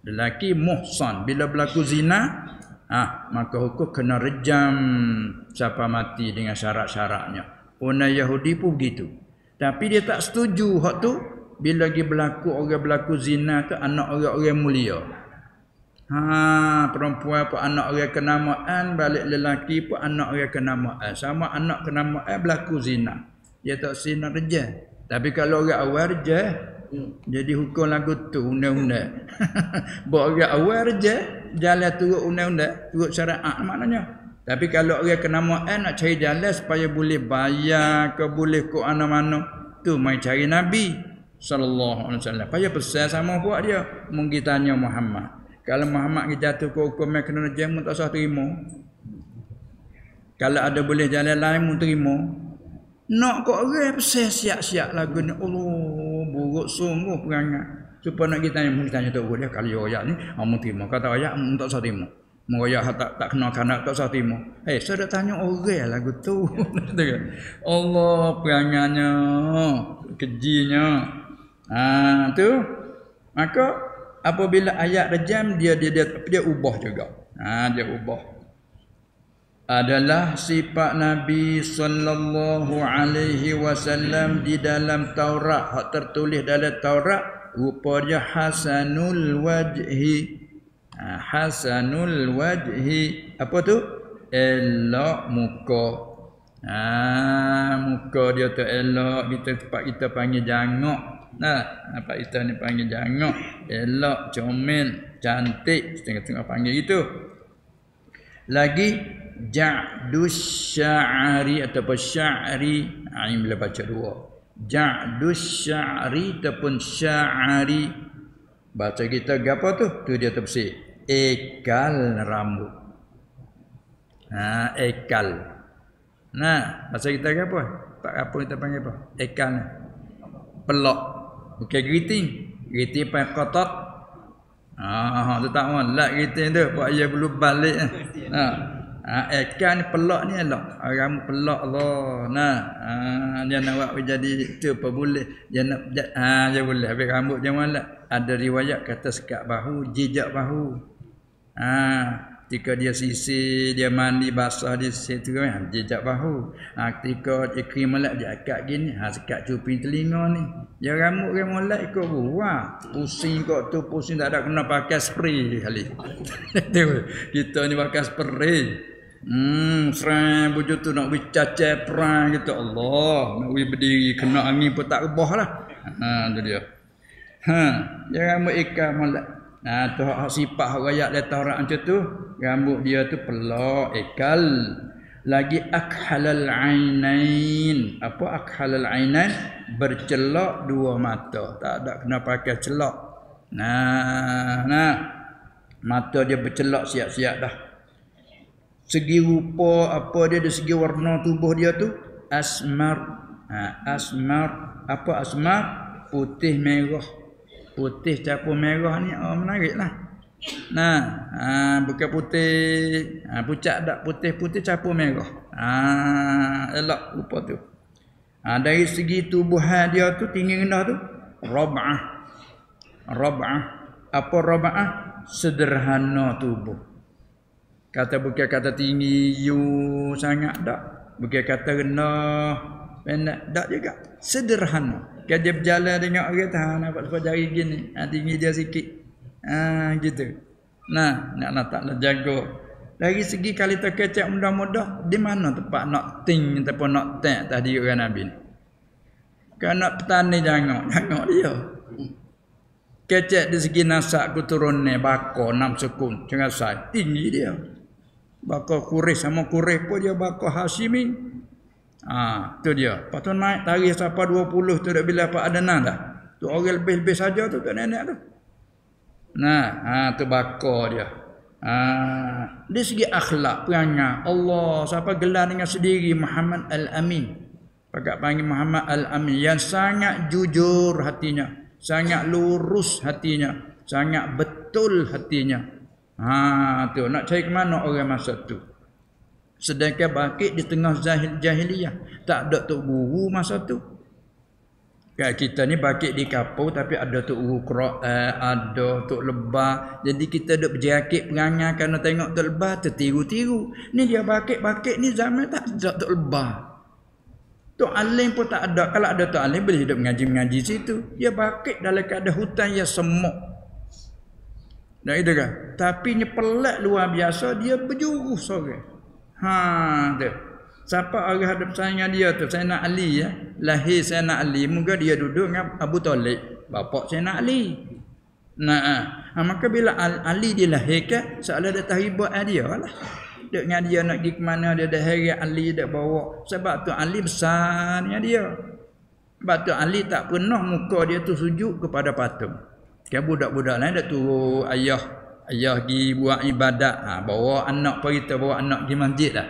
Lelaki muhsan bila berlaku zina, maka hukum kena rejam siapa mati dengan syarat-syaratnya. Orang Yahudi pun begitu. Tapi dia tak setuju hak tu bila lagi orang berlaku zina tu anak orang-orang mulia. Perempuan pun anak orang kenamaan, balik lelaki pun anak orang kenamaan. Sama anak kenamaan berlaku zina. Dia tak zina rejam. Tapi kalau orang awal rejam, jadi hukum lagu tu undang-undang. Buat orang awal rejam, jalan turut undang-undang, turut syariat maknanya. Tapi kalau orang kena mu'an nak cari jalan supaya boleh bayar ke boleh ke mana-mana, tu mai cari Nabi sallallahu alaihi wasallam. Payah pesan sama buat dia. Mungkin tanya Muhammad. Kalau Muhammad jatuh ke hukum yang kena rejam tak usah terima. Kalau ada boleh jalan lain mu terima. Nak kok orang pesan siap-siap lagu ni. Allah, buruk sungguh perangai. Supaya nak kita tanya tu dia kalau ayat ni, mu terima. Kata ayat mu tak usah terima. Moya tak kena kanak tak usah terima. Saya dah tanya orang lagu tu. Allah peranganya, kejinya. Tu. Maka apabila ayat rejam dia ubah juga. Dia ubah. Adalah sifat Nabi sallallahu alaihi wasallam di dalam Taurat, hak tertulis dalam Taurat, rupanya hasanul wajhi. Hasanul wajhi, apa tu? Elok muka. Muka dia tu elok, tempat kita panggil jangok. Apa kita ni panggil jangok, elok, comel, cantik, setengah-setengah panggil gitu. Lagi ja'dus sya'ri ataupun sya'ri, ini bila baca dua. Ja'dus sya'ri ataupun sya'ri. Baca kita apa tu? Tu dia tafsir. Ekal rambut. Ekal. Bahasa kita apa? Pak apa kita panggil apa? Ekal. Pelok. Bukan geriting. Geriting pakai kotot. Tu tak mau. Lak geriting tu. Pak ayah belum balik. Ekal ni pelok ni elok. Rambut pelok Allah. Dia nak buat jadi tu apa boleh. Dia nak dia boleh. Habis rambut dia malah. Ada riwayat kata sekat bahu, jejak bahu. Ketika dia sisir, dia mandi basah dia sisir tu kan, jejak bahu. Ketika dia krim melak dia akak gini, sekat cuping telinga ni. Dia rambut dia molek ikut buah. Pusing kot tu, pusing tak ada kena pakai spray kali. Kita ni pakai spray. Seram bujuk tu nak bicacai perang gitu. Allah, nak berdiri kena angin pun tak rebah lah. Tu dia. Dia rambut ikan molek. Tu sifat hak rakyat dia Taurat macam tu, rambut dia tu pelak, ekal. Lagi akhalal ainain. Apa akhalal ainain? Bercelak dua mata. Tak ada kena pakai celak. Mata dia bercelak siap-siap dah. Segi rupa apa dia, dari segi warna tubuh dia tu asmar. Asmar. Apa asmar? Putih merah. Putih campur merah ni menariklah. Bukan putih pucat tak, putih-putih campur merah. Elok rupa tu. Dari segi tubuhan dia tu tinggi rendah tu rab'ah. Apa rab'ah? Sederhana tubuh. Bukan kata tinggi sangat tak. Bukan kata rendah pendek tak juga. Sederhana. Dia berjalan dengan orang tahan nampak sebab jari gini. Tinggi dia sikit. Gitu. Nak taklah jaga. Dari segi kalau kita kecek mudah-mudah, di mana tempat nak ting ataupun nak tek tadi orang Nabi ni. Kalau nak petani jangan dia. Kecek di segi nasak keturunan bakar 6 sukun. Jangan saya. Tinggi dia. Bakar Quraisy sama Quraisy pun dia bakar Hashimi. Tu dia. Lepas tu naik tarikh sampai 20 tu dah bila Pak Adnan dah. Tu orang lebih-lebih saja tu tak nenek tu. Tu bakar dia. Dari segi akhlak perangai Allah siapa gelar dengan sendiri Muhammad Al-Amin. Pakat panggil Muhammad Al-Amin yang sangat jujur hatinya, sangat lurus hatinya, sangat betul hatinya. Tu nak cari ke mana orang masa tu. Sedangkan bakit di tengah jahiliyah tak ada tok guru masa tu. Kat kita ni bakit di kapau tapi ada tok Quran, ada tok lebah. Jadi kita duk berjakit perangai kerana tengok tok lebah tertiru-tiru. Ni dia bakit-bakit ni zaman tak ada tok lebah. Tok alim pun tak ada. Kalau ada tok alim boleh hidup mengaji-mengaji situ. Dia bakit dalam keadaan hutan yang semok. Dah itu kan. Tapi ni pelat luar biasa dia berjurus orang. Tu. Siapa orang hadap saya dengan dia tu? Sayyidina Ali ya. Lahir Sayyidina Ali, moga dia duduk dengan Abu Talib, bapa Sayyidina Ali. Maka bila Ali dilahirkan, seolah dia tahibah dia lah. Duk dengan dia nak pergi ke mana dia dah heret Ali dah bawa. Sebab tu Ali besar dengan dia. Sebab tu Ali tak pernah muka dia tu sujud kepada patung. Kan budak-budak lain dah turun ayah pergi buat ibadat, bawa anak pergi bawa anak pergi masjid lah.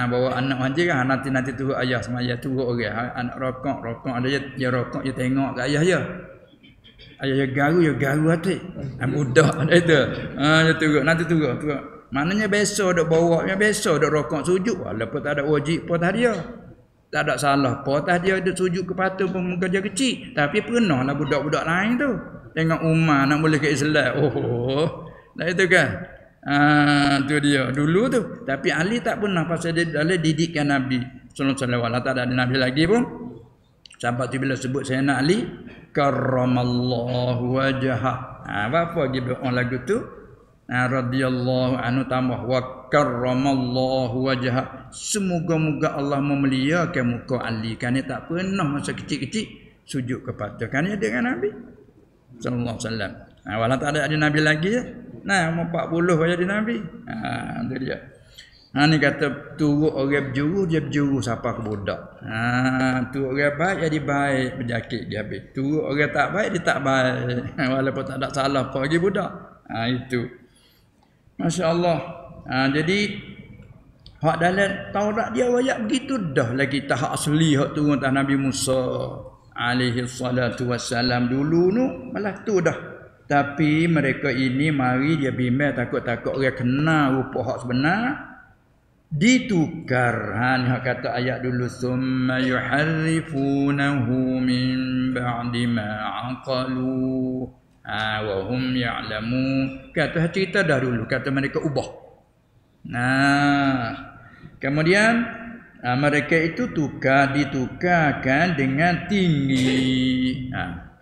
Bawa anak masjid kan nanti turun ayah semaya turun orang. Anak rokok ada dia rokok dia tengok kat ayah dia. Ayah dia garu hati. Budak ada itu. Dia turun nanti turun. Maknanya besok dak bawa, besok dak rokok sujud. Walaupun tak ada wajib potah dia. Tak ada salah potah dia duk sujud ke patung pun muka dia kecil. Tapi pernah lah budak-budak lain tu. Tengok Umar nak boleh ke Islam. Dah itu kan. Tu dia dulu tu. Tapi Ali tak pernah pasal dia dalam didikan Nabi sallallahu alaihi wasallam. Tak ada Nabi lagi pun. Sampai tu bila sebut Sayyidina Ali karramallahu wajhah. Apa lagi doa lagu tu? Radhiyallahu anhu tambah wa karramallahu wajhah. Semoga-moga Allah memuliakan muka Ali. Kan dia tak pernah masa kecil-kecil sujud kepada kan dia dengan Nabi sallallahu alaihi wasallam. Walau tak ada Nabi lagi ya. Umur 40 jadi Nabi. Tu dia. Ni kata turut orang berjuru dia berjuru siapa ke budak. Turut orang baik jadi baik berjakit dia habis. Turut orang tak baik dia tak baik. Walaupun tak ada salah apa lagi budak. Itu. Masya-Allah. Jadi hak dalam Taurat dia ayat begitu dah lagi tahap asli hak turun atas Nabi Musa alaihi salatu wassalam dulu malah tu dah. Tapi mereka ini mari dia bimbang takut-takut orang kenal rupa hak sebenar ditukar. Hak kata ayat dulu summa yuharrifunahu min ba'di ma aqalu wa hum ya'lamun. Kata cerita dah dulu kata mereka ubah. Kemudian mereka itu ditukarkan dengan tinggi.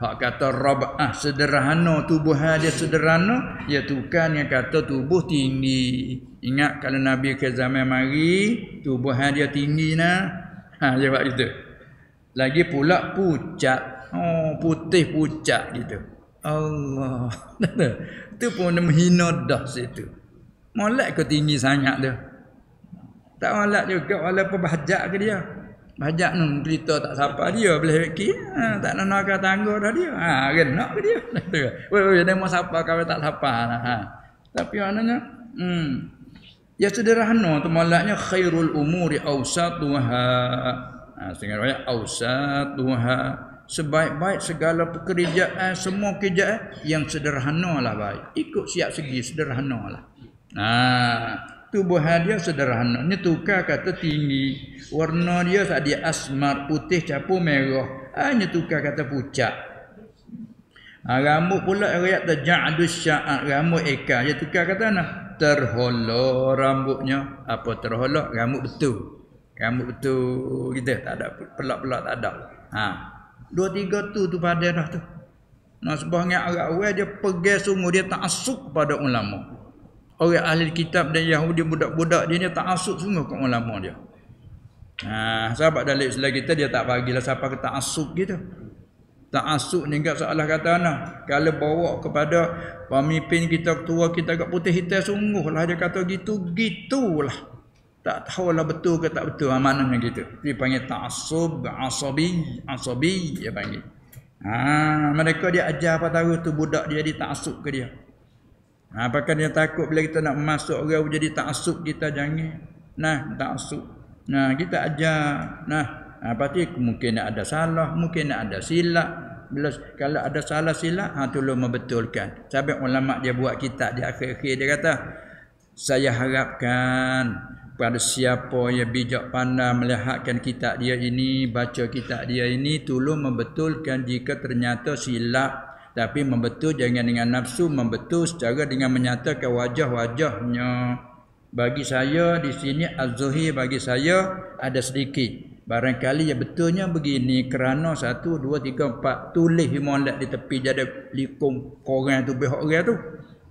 Hak kata rab'ah sederhana, tubuh dia sederhana, dia tukar dengan kata tubuh tinggi. Ingat kalau Nabi ke zaman mari tubuh dia tinggi jawab itu. Lagi pula pucat. Putih pucat gitu. Allah. Itu pun menghina dah situ. Molek ke tinggi sangat dia. Tak molek juga walaupun bahajak ke dia. Bahajak cerita tak siapa dia boleh fikir. Tak nak ke tangga dah dia. Renak ke dia. Weh dia mau siapa kau tak siapa. Tapi maknanya ya sederhana tu moleknya khairul umuri awsatuha. Setengah ayat awsatuha. Sebaik-baik segala pekerjaan, semua kerjaan yang sederhana lah baik. Ikut siap segi sederhana lah. Tubuh dia sederhana. Ini tukar kata tinggi. Warna dia tak dia asmar, putih campur merah. Ini tukar kata pucat. Rambut pula ayat taj'adus sya'ar, rambut ekar. Dia tukar kata terholok rambutnya. Apa terholok? Rambut betul. Rambut betul kita tak ada pelak-pelak tak ada. 2-3 tu pada dah tu. Sebahagian Arab orang dia pegang sungguh dia ta'assub pada ulama. Orang ahli kitab dan Yahudi budak-budak dia ta'assub sungguh ke ulama dia. Sahabat dalam Islam kita dia tak bagilah siapa ke ta'assub gitu. Ta'assub ni enggak salah kata kalau bawa kepada pemimpin kita, ketua kita agak putih hitam sungguhlah dia kata gitulah. Tak tahulah betul ke tak betul maknanya gitu. Dia panggil ta'assub, asabi dia panggil. Mereka dia ajar apa tahu tu budak dia ta'assub ke dia. Apakah dia takut bila kita nak masuk orang jadi ta'assub kita jangan. Ta'assub. Kita ajar. Pasti mungkin ada salah, mungkin ada silap. Kalau ada salah silap, tolong membetulkan. Sampai ulama dia buat kitab di akhir-akhir dia kata, saya harapkan pada siapa yang bijak pandai melihatkan kitab dia ini, baca kitab dia ini, tolong membetulkan jika ternyata silap. Tapi membetul jangan dengan nafsu, membetul secara dengan menyatakan wajah-wajahnya. Bagi saya di sini az-zuhir bagi saya ada sedikit. Barangkali yang betulnya begini, kerana 1 2 3 4 tulis molek di tepi jadi likung korang tu pihak orang tu.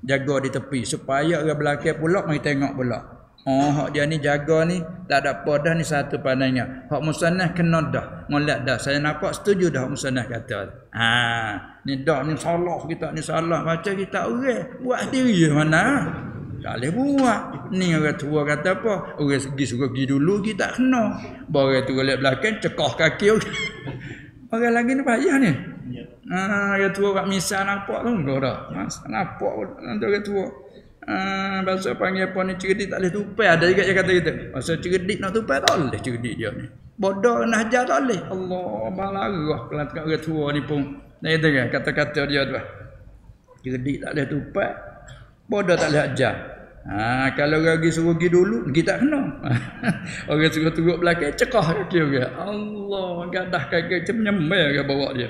Jaga di tepi supaya orang belakang pula mari tengok pula. Oh, hak dia ni jaga ni tak ada apa dah ni satu pandangnya. Hak musannaf kena dah. Molek dah. Saya nampak setuju dah hak musannaf kata. Ni dah ni salah kita ni salah baca kita orang. Buat sendiri mana? Tak boleh buat. Ni orang tua kata apa? Orang segi suka pergi dulu kita tak kena. Orang tu lihat belakang cekah kaki orang. Orang lagi ni payah ni. Orang tua kat misal nampak tu enggak dah. Nampak nanti orang tua. Bahasa panggil apa ni cerdik tak boleh tupai. Ada juga yang kata gitu. Bahasa cerdik nak tupai tak boleh cerdik dia ni. Bodoh nak ajar tak boleh. Allah balarah kelak orang tua ni pun. Nah itu kan kata-kata dia tu. Cerdik tak boleh tupai. Bodoh tak boleh ajar. Kalau orang pergi suruh pergi dulu, kita tak kena. Orang suruh turut belakang, cekah kaki orang. Allah, gadah kaki macam nyemai orang bawa dia.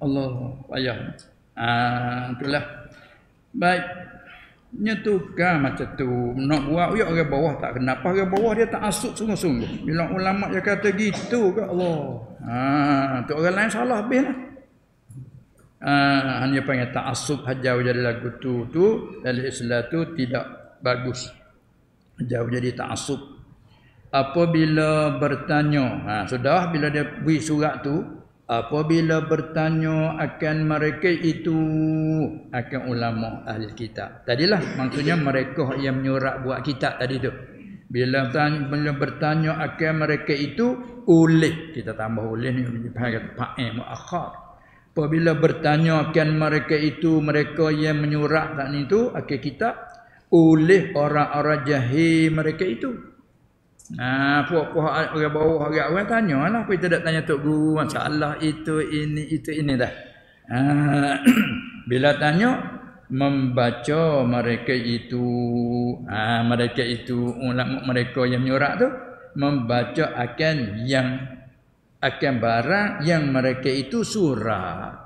Allah, payah. Itulah. Baik. Nyetukar macam tu. Nak buat orang bawah tak kenapa. Orang bawah dia tak asuk sungguh-sungguh. Bila ulama dia kata gitu ke Allah. Tu orang lain salah habis lah. Hanya panggil ta'assub hajau jadi lagu tu dalam Islam tu tidak bagus. Jauh jadi ta'assub. Apabila bertanya, sudah bila dia beri surat tu, apabila bertanya akan mereka itu akan ulama ahli kitab. Tadilah maksudnya mereka yang menyurat buat kitab tadi tu. Bila bertanya akan mereka itu oleh, kita tambah oleh ni panggil fa'il muakhar. Apabila bertanya akan mereka itu, mereka yang menyurat tak ni tu akan kitab oleh orang-orang jahil mereka itu. Puak-puak orang bawah orang tanyalah, apa kita tak tanya tok guru masalah itu ini dah. Bila tanya membaca mereka itu, mereka itu ulama mereka yang menyurat tu membaca akan barang yang mereka itu surah.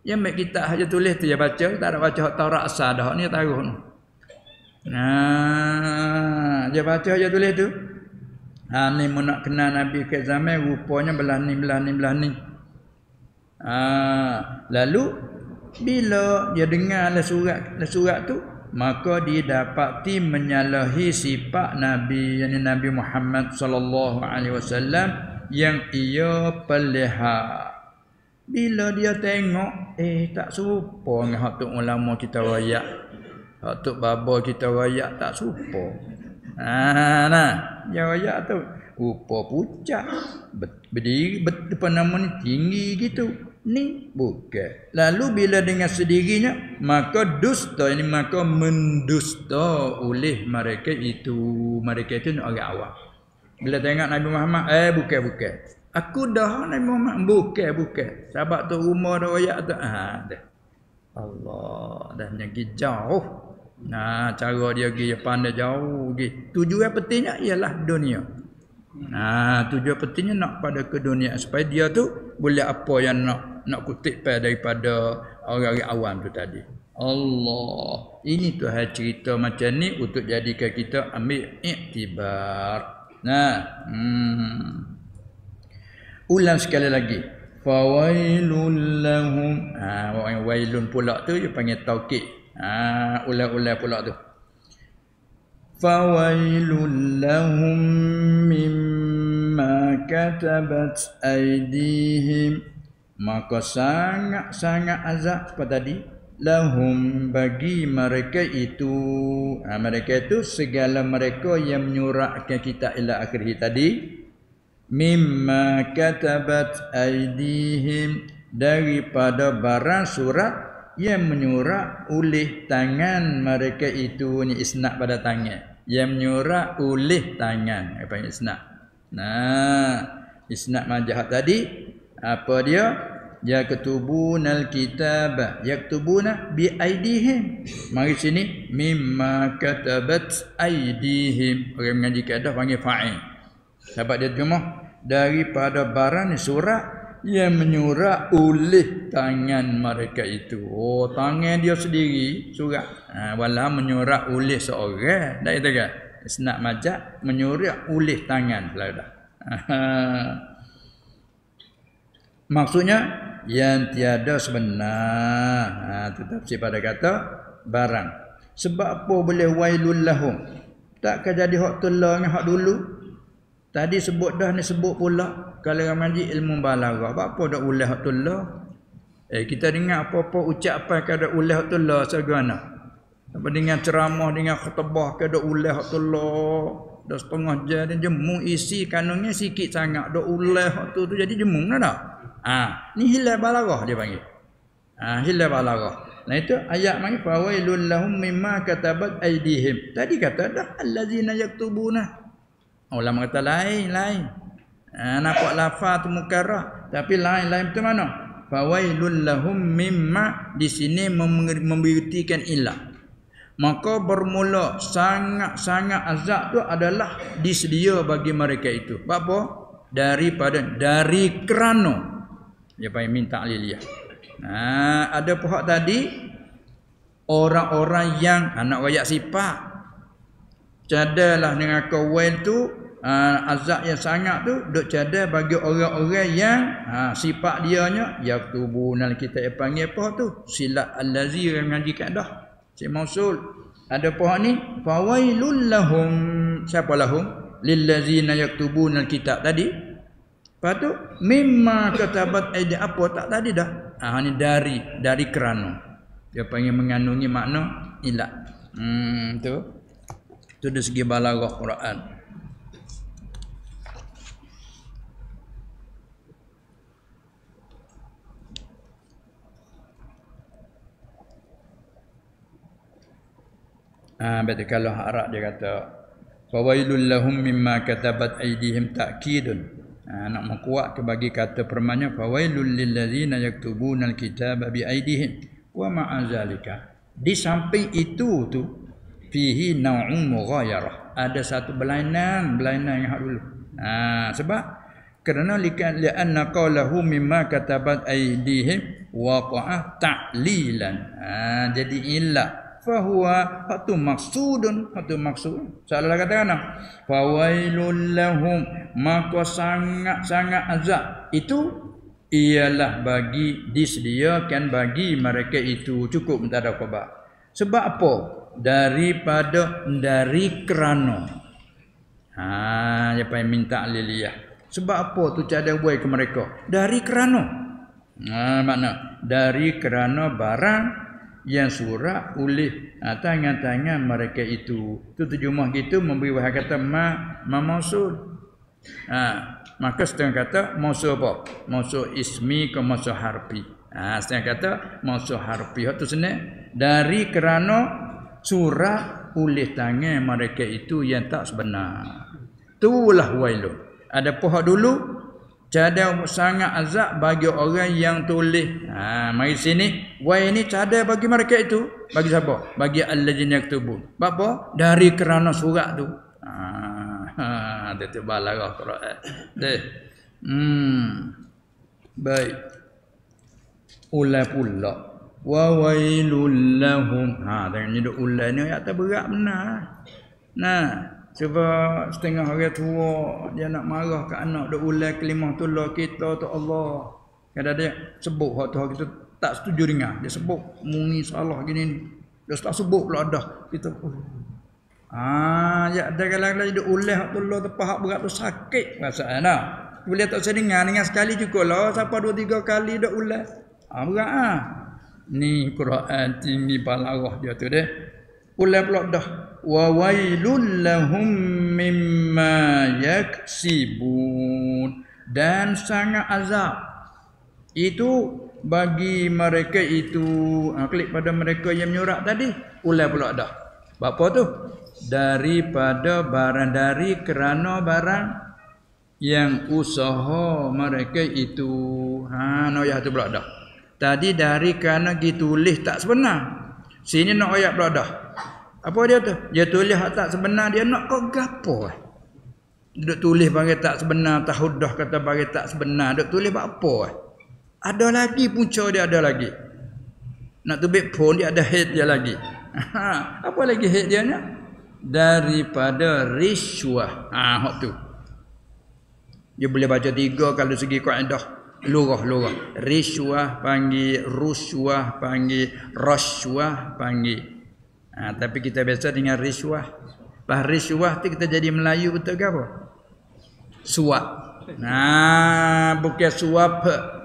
Yang mek kita aja tulis tu ya baca, tak ada baca Taurat asal dah ni taruh ni. Dia baca aja tulis tu. Ni mun nak kenal Nabi ke zaman rupanya belah ni. Lalu bila dia dengar surat tu, maka didapati menyalahi sifat Nabi, yakni Nabi Muhammad sallallahu alaihi wasallam yang ia pelihara. Bila dia tengok tak serupa dengan hak tok ulama kita royak, hak tok baba kita royak tak serupa. Dia royak tu rupa pucat, berdiri depan nama ni tinggi gitu. Ni bukan. Lalu bila dengan sendirinya maka dusta, ini maka mendusta oleh mereka itu. Mereka itu orang awam. Bila tengok Nabi Muhammad, bukan. Aku dah Nabi Muhammad, bukan. Sahabat tu rumah dah royak tu. Dah. Allah, dah pergi jauh. Cara dia pergi pandai jauh pergi. Tujuan pentingnya ialah dunia. Tujuan pentingnya nak pada ke dunia supaya dia tu boleh apa yang nak kutip daripada orang-orang awam tu tadi. Allah, ini tu cerita macam ni untuk jadikan kita ambil iktibar. Ulang sekali lagi. Fawailul lahum. Wailun pula tu dia panggil taukid. Ulang-ulang pula tu. Fawailul lahum mimma katabat aydihim. Maka sangat-sangat azab seperti tadi. Lahum bagi mereka itu. Mereka itu segala mereka yang menyuratkan kitab ila akhirih tadi. Mimma katabat aydihim, daripada barang surat yang menyurat oleh tangan mereka itu. Ni isnad pada tangan. Yang menyurat oleh tangan. Apa isnad? Isnad majahat tadi. Apa dia? yaktubunal kitaba yaktubuna bi aidihim. Mari sini mimma katabat aidihim. Orang mengaji kaedah panggil fa'il. Sebab dia terjemah daripada barang ni surat yang menyurat oleh tangan mereka itu. Oh, tangan dia sendiri surat. Walau menyurat oleh seorang. Tak itu kan? Isnad majaz menyurat oleh tangan. Maksudnya yang tiada sebenar. Tetapi pada kata barang. Sebab apa boleh wailul lahum? Takkah jadi hak telah dengan hak dulu? Tadi sebut dah, ni sebut pula. Kalau orang mengaji ilmu balaghah, apa dak ulah hak telah? Kita dengar apa-apa ucapan kada ulah hak telah segana. Apa dengan ceramah, dengan khutbah kada ulah hak telah. Dah setengah jam dia jemu isi kanunnya sikit sangat dak ulah hak tu jadi jemu dah. Ni hilal balaghah dia panggil. Hilal balaghah. Nah itu ayat mari fawailul lahum mimma katabat aydihim. Tadi kata dah allazina yaktubuna. Ulama kata lain. Nampak lafaz tu mukarrah tapi lain betul mana? Fawailul lahum mimma di sini membuktikan ilah. Maka bermula sangat-sangat azab tu adalah disedia bagi mereka itu. Apa? Dari kerana dia panggil minta liliyah. Ada pihak tadi orang-orang yang nak rakyat sifat cadalah dengan kawail tu azab yang sangat tu duk cadar bagi orang-orang yang sifat dianya yaktubunal kita panggil apa tu silat allazi yang ngaji kaedah si mausul. Ada pihak ni fawailul lahum, siapa lahum? Lillazina yaktubunal kitab tadi. Lepas tu mimma katabat aidi apa tak tadi dah. Ni dari kerana. Dia panggil mengandungi makna ilat. Tu dari segi balaghah Quran. Berarti kalau Arab dia kata fawailul lahum mimma katabat aydihim ta'kidun. Nak mengkuat ke bagi kata permanya fawailul lillazina yaktubunal kitaba bi aydihim wa ma'azalika. Di samping itu tu fihi nau'un mughayarah. Ada satu berlainan yang hak dulu. Sebab kerana li'anna qawlahu mimma katabat aydihim waqa'a ta'lilan. Jadi ilah fahuwa hatu maksudun, hatu maksud. Salah katakan fawailul lahum, maka sangat-sangat azab itu ialah bagi disediakan bagi mereka itu. Cukup tak ada khabar. Sebab apa? Dari kerana. Dia payah minta liliyah. Sebab apa tu cadar buai ke mereka? Dari kerana. Makna dari kerana barang yang surah oleh tangan-tangan mereka itu. Tu terjemah gitu memberi wahai kata ma mausul. Maka setengah kata mausul apa? Mausul ismi ke mausul harfi. Setengah kata mausul harfi. Itu senang dari kerana surah oleh tangan mereka itu yang tak sebenar. Itulah wailun. Ada pohon dulu cadar sangat azab bagi orang yang tulis. Mari sini. Wai ini cadar bagi mereka itu. Bagi siapa? Bagi allazina yaktubun. Apa? Dari kerana surat tu. Itu balaghah Quran. Baik. Ulai pula. Wa wailul lahum. Tengok ni duk ulai ni ayat berat benar. Sebab setengah orang tua dia nak marah ke anak duk ulai kalimah tullah kita tu Allah. Kadang-kadang sebut hak tu kita tak setuju dengan. Dia sebut muni salah gini ni. Dia tak sebut pula dah. Kita ya ada kadang-kadang duk ulai hak tullah tepat hak berat tu sakit perasaan dah. Boleh tak saya dengar sekali cukuplah. Siapa 2-3 kali duk ulai. Berat Ni Quran tinggi balaghah dia tu deh. Ulai pula dah. Wa wailul lahum mimma yaksibun, dan sangat azab itu bagi mereka itu. Klik pada mereka yang menyurat tadi. Ulai pula dah. Apa tu? Daripada barang, dari kerana barang yang usaha mereka itu. Nak ayat tu pula dah. Tadi dari kerana ditulis tak sebenar. Sini nak ayat pula dah. Apa dia tu? Dia tulis tak sebenar, dia nak kau gapo? Duk tulis bagi tak sebenar, tahudah kata bagi tak sebenar. Duk tulis apa? Ada lagi punca dia ada lagi. Nak tubik pun dia ada head dia lagi. Apa lagi head dia ni? Daripada riswah. Hak tu. Dia boleh baca 3 kalau segi kaedah lurah. Riswah panggil, ruswah panggil, rashwah panggil. Tapi kita biasa dengan riswah. Pas riswah tu kita jadi Melayu betul ke apa? Suap. Bukan suap.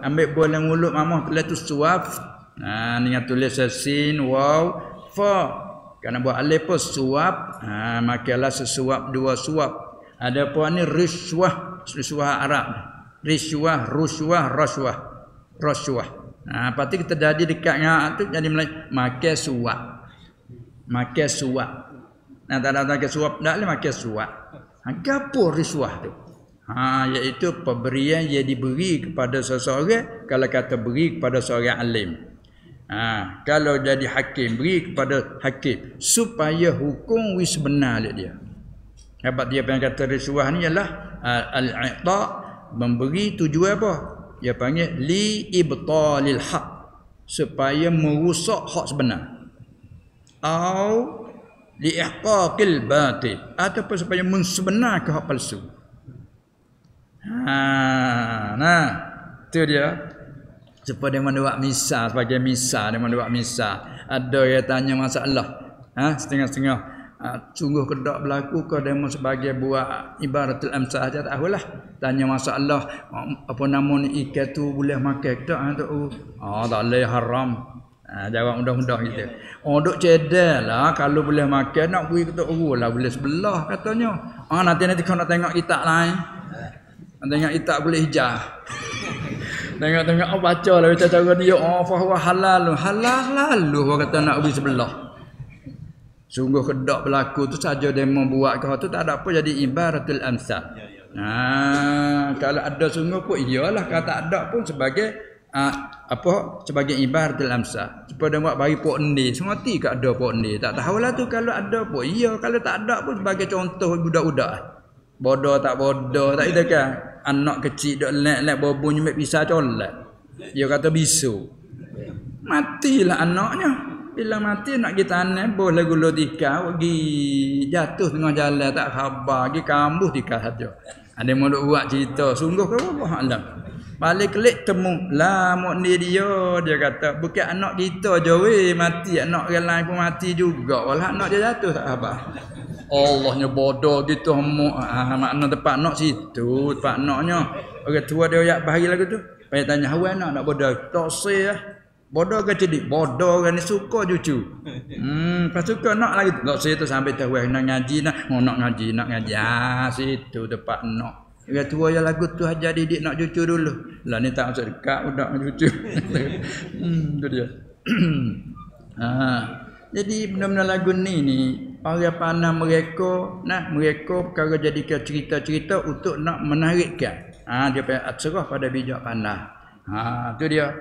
Ambil bola mulut mamah tulis tu suap. Dengan tulis sin, waw, fa. Kerana buat alif pun suap. Makalah sesuap, 2 suap. Ada pun ni riswah. Riswah Arab. Riswah, ruswah, rashwah. Lepas tu kita jadi dekat dengan tu jadi Melayu. Makan suap. Makan suap. Tak ada makan suap dah le makan suap. Gapo riswah tu? Iaitu pemberian yang diberi kepada seseorang, kalau kata beri kepada seorang alim. Kalau jadi hakim, beri kepada hakim supaya hukum wis benar dia. Sebab dia yang kata riswah ni ialah al-i'ta, memberi tujuan apa? Dia panggil li ibtalil haq, supaya merusak hak sebenar. Au li ihqaqil batil, ataupun supaya mensebenarkan hak palsu. Tu dia. Supaya dia buat misal, sebagai misal dia buat misal. Ada yang tanya masalah, setengah-setengah, sungguh kedak berlaku ke demo sebagai buat ibaratul amsal saja tak tahulah. Tanya masalah apa nama ni ikan tu boleh makan tak tu? Tak boleh, haram. Jawab mudah-mudah gitu. Duk cedel lah kalau boleh makan nak beri ketuk urus lah boleh sebelah katanya. Nanti kau nak tengok kitab lain. Nak tengok kitab boleh hijah. Tengok baca lah kita cara dia. Fahuwa halal. Halal lalu orang kata nak beri sebelah. Sungguh kedak berlaku tu saja dia membuat kau tu tak ada apa jadi ibaratul amsal. Kalau ada sungguh pun iyalah, kalau tak ada pun sebagai sebagai ibaratul amsal. Supaya dia buat bagi pok ni, semua ti ke ada pok ni. Tak tahulah tu kalau ada pun iya, kalau tak ada pun sebagai contoh budak-budak. Bodoh tak bodoh tak ada kan. Anak kecil dok lek-lek bobon nyumbek pisah colak. Dia kata bisu. Matilah anaknya. Bila mati nak pergi tanam boleh gula tikar, pergi jatuh tengah jalan tak khabar, pergi kambuh tikar saja. Ada mau buat cerita, sungguh ke apa alam. Balik kelik temu lah mak ni dia kata bukan anak kita je weh mati, anak orang lain pun mati juga. Walah anak dia jatuh tak khabar. Allahnya bodoh gitu makna tempat nak situ, tempat naknya. Orang tua dia ayat bahari lagu tu. Payah tanya hawan nak bodoh. Tak sah. Bodoh ke cerdik? Bodoh kan ni suka cucu. Pas suka nak lagi. Tak sah tu sampai tahu nak ngaji nak ngaji. Situ tempat nak. Orang tua yang lagu tu ajar didik nak cucu dulu. Lah ni tak masuk dekat budak nak cucu. Tu dia. Jadi benda-benda lagu ni orang pandang mereka perkara jadikan cerita-cerita untuk nak menarikkan. Dia serah pada bijak pandang. Tu dia.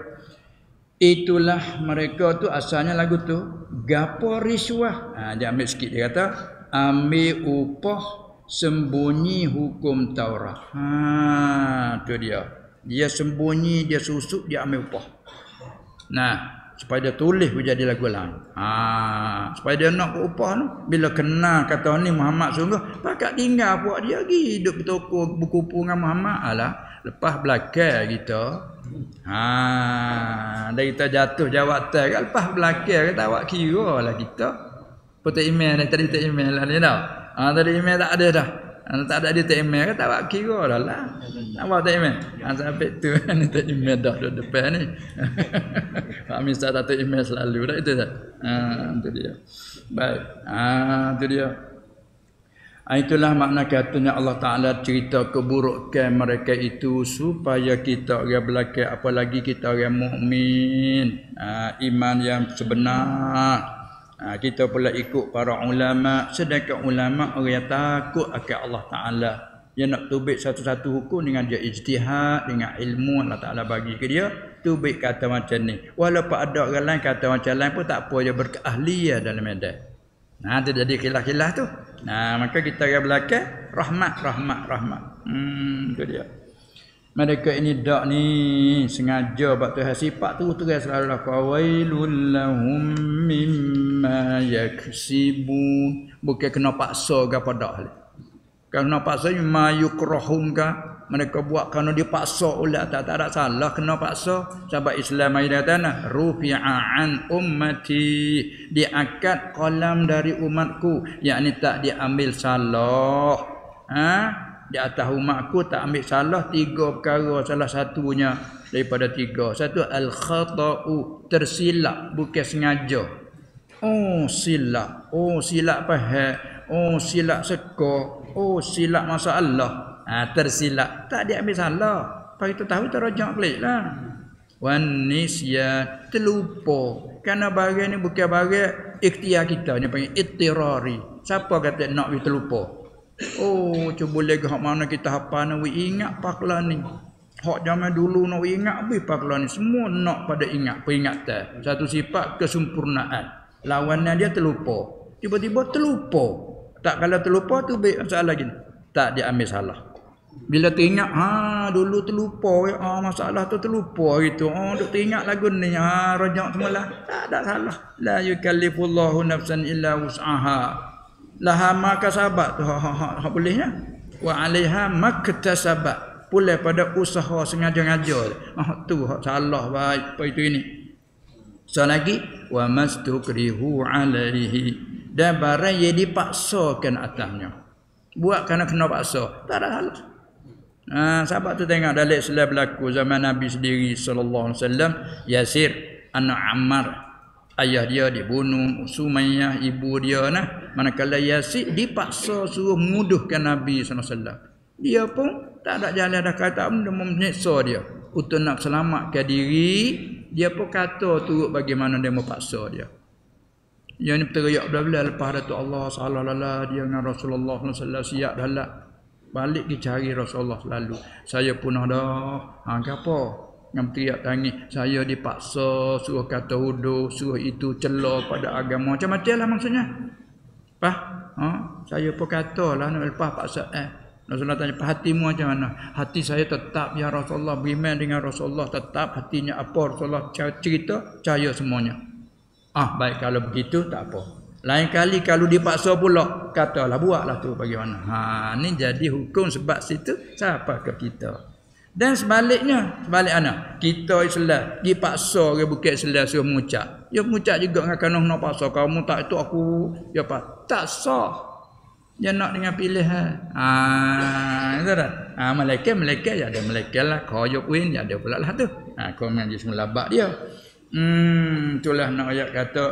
Itulah mereka tu asalnya lagu tu gapo riswah. Dia ambil sikit dia kata ambil upah sembunyi hukum Taurat. Tu dia. Dia sembunyi, dia susuk, dia ambil upah. Supaya dia tulis menjadi lagu lain. Supaya dia nak upah tu. Bila kenal kata ni Muhammad sungguh, pakat tinggal buat dia pergi hidup toko berkumpul dengan Muhammad. Lepas belakang kita. Dan kita jatuh jawatan kan lepas belakang kita awak kira lah kita. Putar email tadi tak email lah ni dah. Tadi email tak ada dah. Tak ada dia tak email kan tak awak kira dah lah. Awak tak email. Sampai tu ni tak email dah depan ni. Pak Misal tak email selalu dah itu dah. Itu dia. Baik. Itu dia. Itulah makna katanya Allah Ta'ala cerita keburukan mereka itu supaya kita orang belakang, apalagi kita orang mukmin, iman yang sebenar. Kita pula ikut para ulama, sedangkan ulama orang yang takut akan Allah Ta'ala. Dia nak tubik satu-satu hukum dengan dia ijtihad, dengan ilmu Allah Ta'ala bagi ke dia, tubik kata macam ni. Walaupun ada orang lain kata macam lain pun tak apa, dia berkeahlian dalam medan. Nah, itu jadi khilaf-khilaf tu. Nah, maka kita yang belakang rahmat. Itu dia. Mereka ini dak ni sengaja buat Tuhan sifat tu terus selalu fawailul lahum mimma yaksibun. Bukan kena paksa ke apa dak. Kena paksa ma yukrahum ka, mereka buat kerana dipaksa oleh tak ada salah kena paksa. Sebab Islam ayat tanah rufi'a an ummati, diangkat qalam dari umatku, yakni tak diambil salah. Di atas umatku tak ambil salah 3 perkara, salah satunya daripada 3. Satu al-khata'u, tersilap bukan sengaja. Silap faham. Silap seka. Silap masalah. Tersilap tak diambil salah. Pak kita tahu terajak peliklah. Wan nisya, terlupa. Kerana barang ni bukan barang ikhtiar kita, ni panggil ittirari. Siapa kata nak we terlupa? Cuba lagi hak mana kita hafal nak ingat paklah ni. Hak zaman dulu nak ingat habis paklah ni. Semua nak pada ingat, peringatan. Satu sifat kesempurnaan. Lawannya dia terlupa. Tiba-tiba terlupa. Tak kalau terlupa tu masalah gini. Tak diambil salah. Bila teringat, dulu terlupa, masalah tu terlupa gitu. Duk teringat lagu ni, rajak semula. Tak ada salah. La yukallifullahu nafsan illa wus'aha. Laha makasabat tu hak bolehnya. Wa 'alaiha maktasabat. Pulai pada usaha sengaja-ngaja. Tu hak salah baik apa itu ini. So lagi wa mastukrihu 'alaihi. Dan barang yang dipaksakan atasnya. Buat kerana kena paksa, tak ada salah. Sahabat tu tengok dalam Islam berlaku zaman Nabi sendiri sallallahu alaihi wasallam, Yasir anak Ammar, ayah dia dibunuh, Sumayyah ibu dia manakala Yasir dipaksa suruh menguduhkan Nabi sallallahu alaihi wasallam. Dia pun tak ada jalan dah kata dia menyiksa dia. Untuk nak selamatkan diri, dia pun kata turut bagaimana dia mau paksa dia. Yang ni berteriak belah-belah lepas Datuk Allah sallallahu dia dengan Rasulullah sallallahu alaihi wasallam siap dah lah. Balik pergi cari Rasulullah selalu. Saya punah dah. Apa? Yang berteriak tangis, saya dipaksa suruh kata huduh, suruh itu celah pada agama. Macam-macam lah maksudnya. Saya pun katalah nak lepas paksa Rasulullah tanya, hatimu macam mana? Hati saya tetap ya Rasulullah, beriman dengan Rasulullah tetap. Hatinya apa Rasulullah cerita, percaya semuanya. Baik kalau begitu tak apa. Lain kali kalau dipaksa pula, katalah buatlah tu bagaimana. Ni jadi hukum sebab situ siapa ke kita. Dan sebaliknya, kita Islam dipaksa ke bukit Islam suruh mengucap. Ya mengucap juga dengan nak paksa kamu tak itu aku ya pak. Tak sah. Dia nak dengan pilihan. Itu dah. Malaikat ya ada malaikat lah, koyok win ya ada pula lah tu. Kau mengaji semula bab dia. Itulah nak ayat kata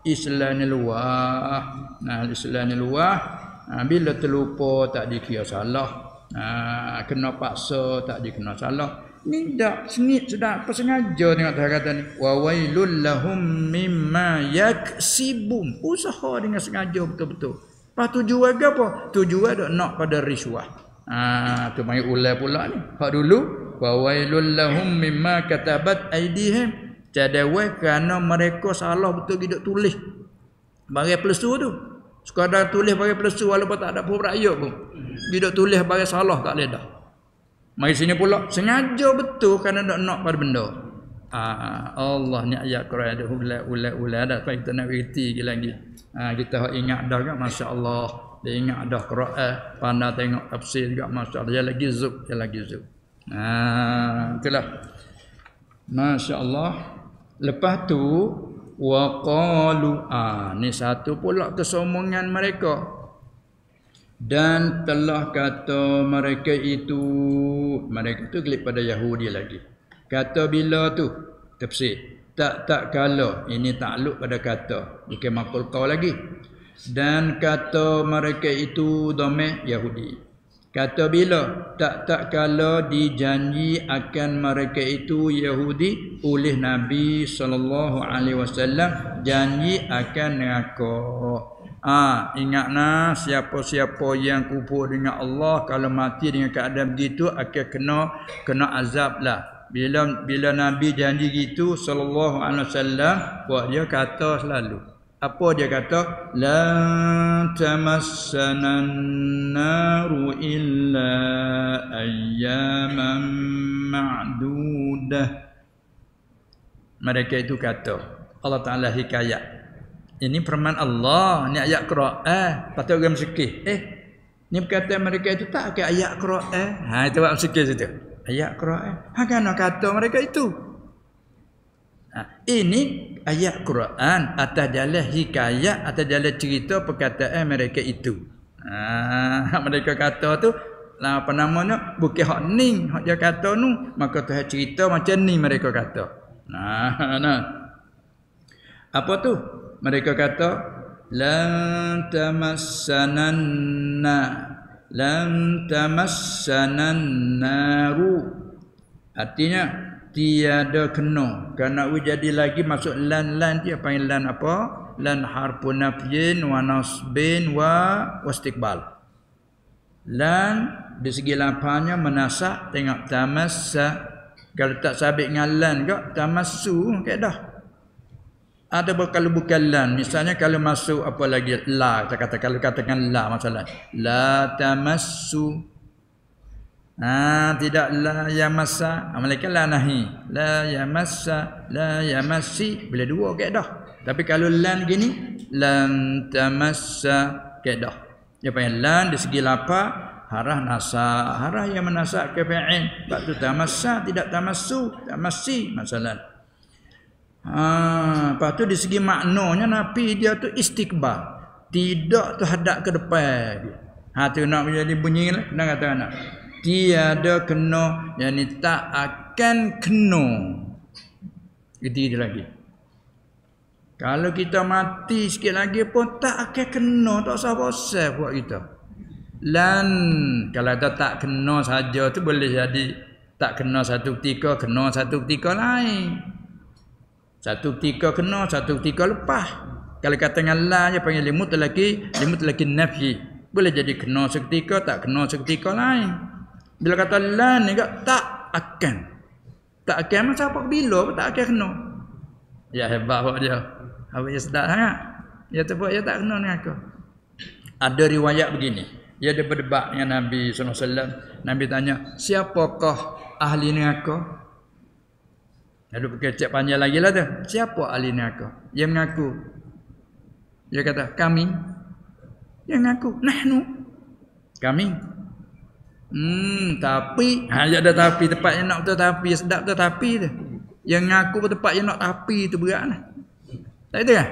Islam ni luah. Islam ni luah. Bila terlupa tak dikira salah. Kena paksa tak dikena salah. Ni dak sengit sudah apa sengaja tengok Tuhan kata ni. Wa wailul lahum mimma yaksibun. Usaha dengan sengaja betul-betul. Lepas tujuan ke apa? Tujuan dak nak pada riswah. Tu mai ulai pula ni. Hak dulu wa wailul lahum mimma katabat aidihim. Cadawai kerana mereka salah betul hidup tulis bagi pelesu tu. Sekadar tulis bagi pelesu walaupun tak ada perakyat pun. Hidup tulis bagi salah tak boleh dah. Mari sini pula sengaja betul kerana nak pada benda. Allah ni ayat Quran ada ulai dah kita nak reti lagi. Kita ingat dah kan masya-Allah. Dia ingat dah Quran, pandai tengok tafsir juga masya-Allah. Dia lagi zub. Itulah. Masya-Allah. Lepas tu waqalu ni satu pula kesombongan mereka. Dan telah kata mereka itu kelip pada Yahudi lagi. Kata bila tu tafsir tak kala ini takluk pada kata bukan maqul qaul lagi. Dan kata mereka itu dhamir Yahudi. Kata bila tak kala dijanji akan mereka itu Yahudi oleh Nabi sallallahu alaihi wasallam janji akan neraka. Ingatlah siapa-siapa yang kufur dengan Allah kalau mati dengan keadaan begitu akan kena azab lah. Bila Nabi janji gitu sallallahu alaihi wasallam, buat dia kata selalu. Apa dia kata? La tamassana an-naru illa ayyaman ma'dudah. Mereka itu kata, Allah Ta'ala hikayat. Ini firman Allah, ni ayat Quran. Patut orang bersikir. Ni perkataan mereka itu tak ke ayat Quran. Itu buat bersikir situ. Ayat Quran. Kan kata mereka itu. Ini ayat Quran atas jalan hikayat, atas jalan cerita perkataan mereka itu. Mereka kata tu apa namanya, bukan hak ni hak dia kata nu, maka Tuhan cerita macam ni mereka kata. Apa tu? Mereka kata lan tamassanan naru. Artinya tiada kena. Kerana jadi lagi masuk lan dia panggil lan apa? Lan harfun nafyin wa nasbin wa istiqbal. Lan di segi lapangnya menasak, tengok tamassa. Kalau tak sabit dengan lan ke tamassu ke dah. Ada kalau bukan lan, misalnya kalau masuk apa lagi la, kita kata kalau katakan la masalah. La tamassu. Tidak la yamassa. Mereka la nahi. La yamassa, la yamassi, bila dua ke dah. Tapi kalau lan gini, lan tamassa ke dah. Dia panggil lan di segi lafaz harah nasa, harah yang menasak ke fa'il. Sebab tu tamassa tidak tamassu, tamassi masalah. Lepas tu di segi maknanya nafi dia tu istiqbal. Tidak tu hadap ke depan dia. Tu nak menjadi bunyi lah. Kena kata anak. Tiada kena, yakni tak akan kena. Gitu lagi. Kalau kita mati sikit lagi pun tak akan kena, tak usah buat kita. Lan kalau ada tak kena saja tu boleh jadi tak kena satu ketika, kena satu ketika lain. Satu ketika kena, satu ketika lepas. Kalau kata dengan la dia panggil limut lagi nafi. Boleh jadi kena seketika, tak kena seketika lain. Bila kata lan ni tak akan. Tak akan masa apa bila tak akan kena. Ya hebat buat dia. Awak dia sedap sangat. Dia tu buat dia tak kena dengan aku. Ada riwayat begini. Dia ada berdebat dengan Nabi SAW. Nabi tanya, siapakah ahli neraka? Lalu berkecek panjang lagi lah tu. Siapa ahli neraka? Dia mengaku. Dia kata, kami. Dia mengaku, nahnu. Kami. Tapi dia ada tapi tempat yang nak betul tapi sedap betul tapi tu. Yang ngaku tempat yang nak tapi tu berat lah. Tak itu kan?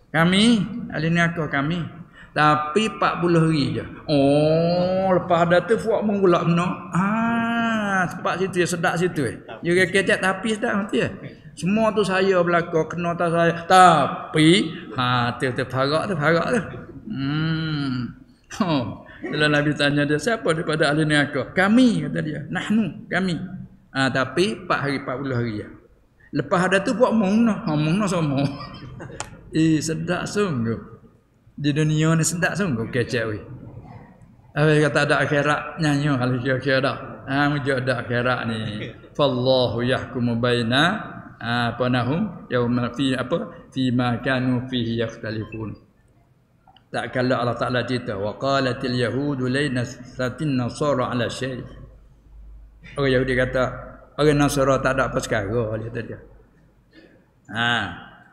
Kami ahli neraka kami. Tapi 40 hari je. Lepas dah tu buat mengulak benar. Tempat situ ya sedap situ. Dia kecek tapi sedap nanti ya. Semua tu saya belaka kena tak saya. Tapi tu farak tu. Bila Nabi tanya dia, siapa daripada ahli neraka? Kami, kata dia. Nahnu, kami. Tapi 4 hari 40 hari ya. Lepas ada tu buat mungna sama. Sedap sungguh. Di dunia ni sedap sungguh kecek weh. Habis kata ada akhirat nyanyi kalau kira-kira dah. Mujur ada akhirat ni. Fallahu yahkumu baina panahum yauma fi ma kanu fihi yakhtalifun. Tak kala Allah Ta'ala cerita wa qalatil yahudu lainasatin nasara ala syai. Orang Yahudi kata orang Nasara tak ada apa sekarang dia kata dia.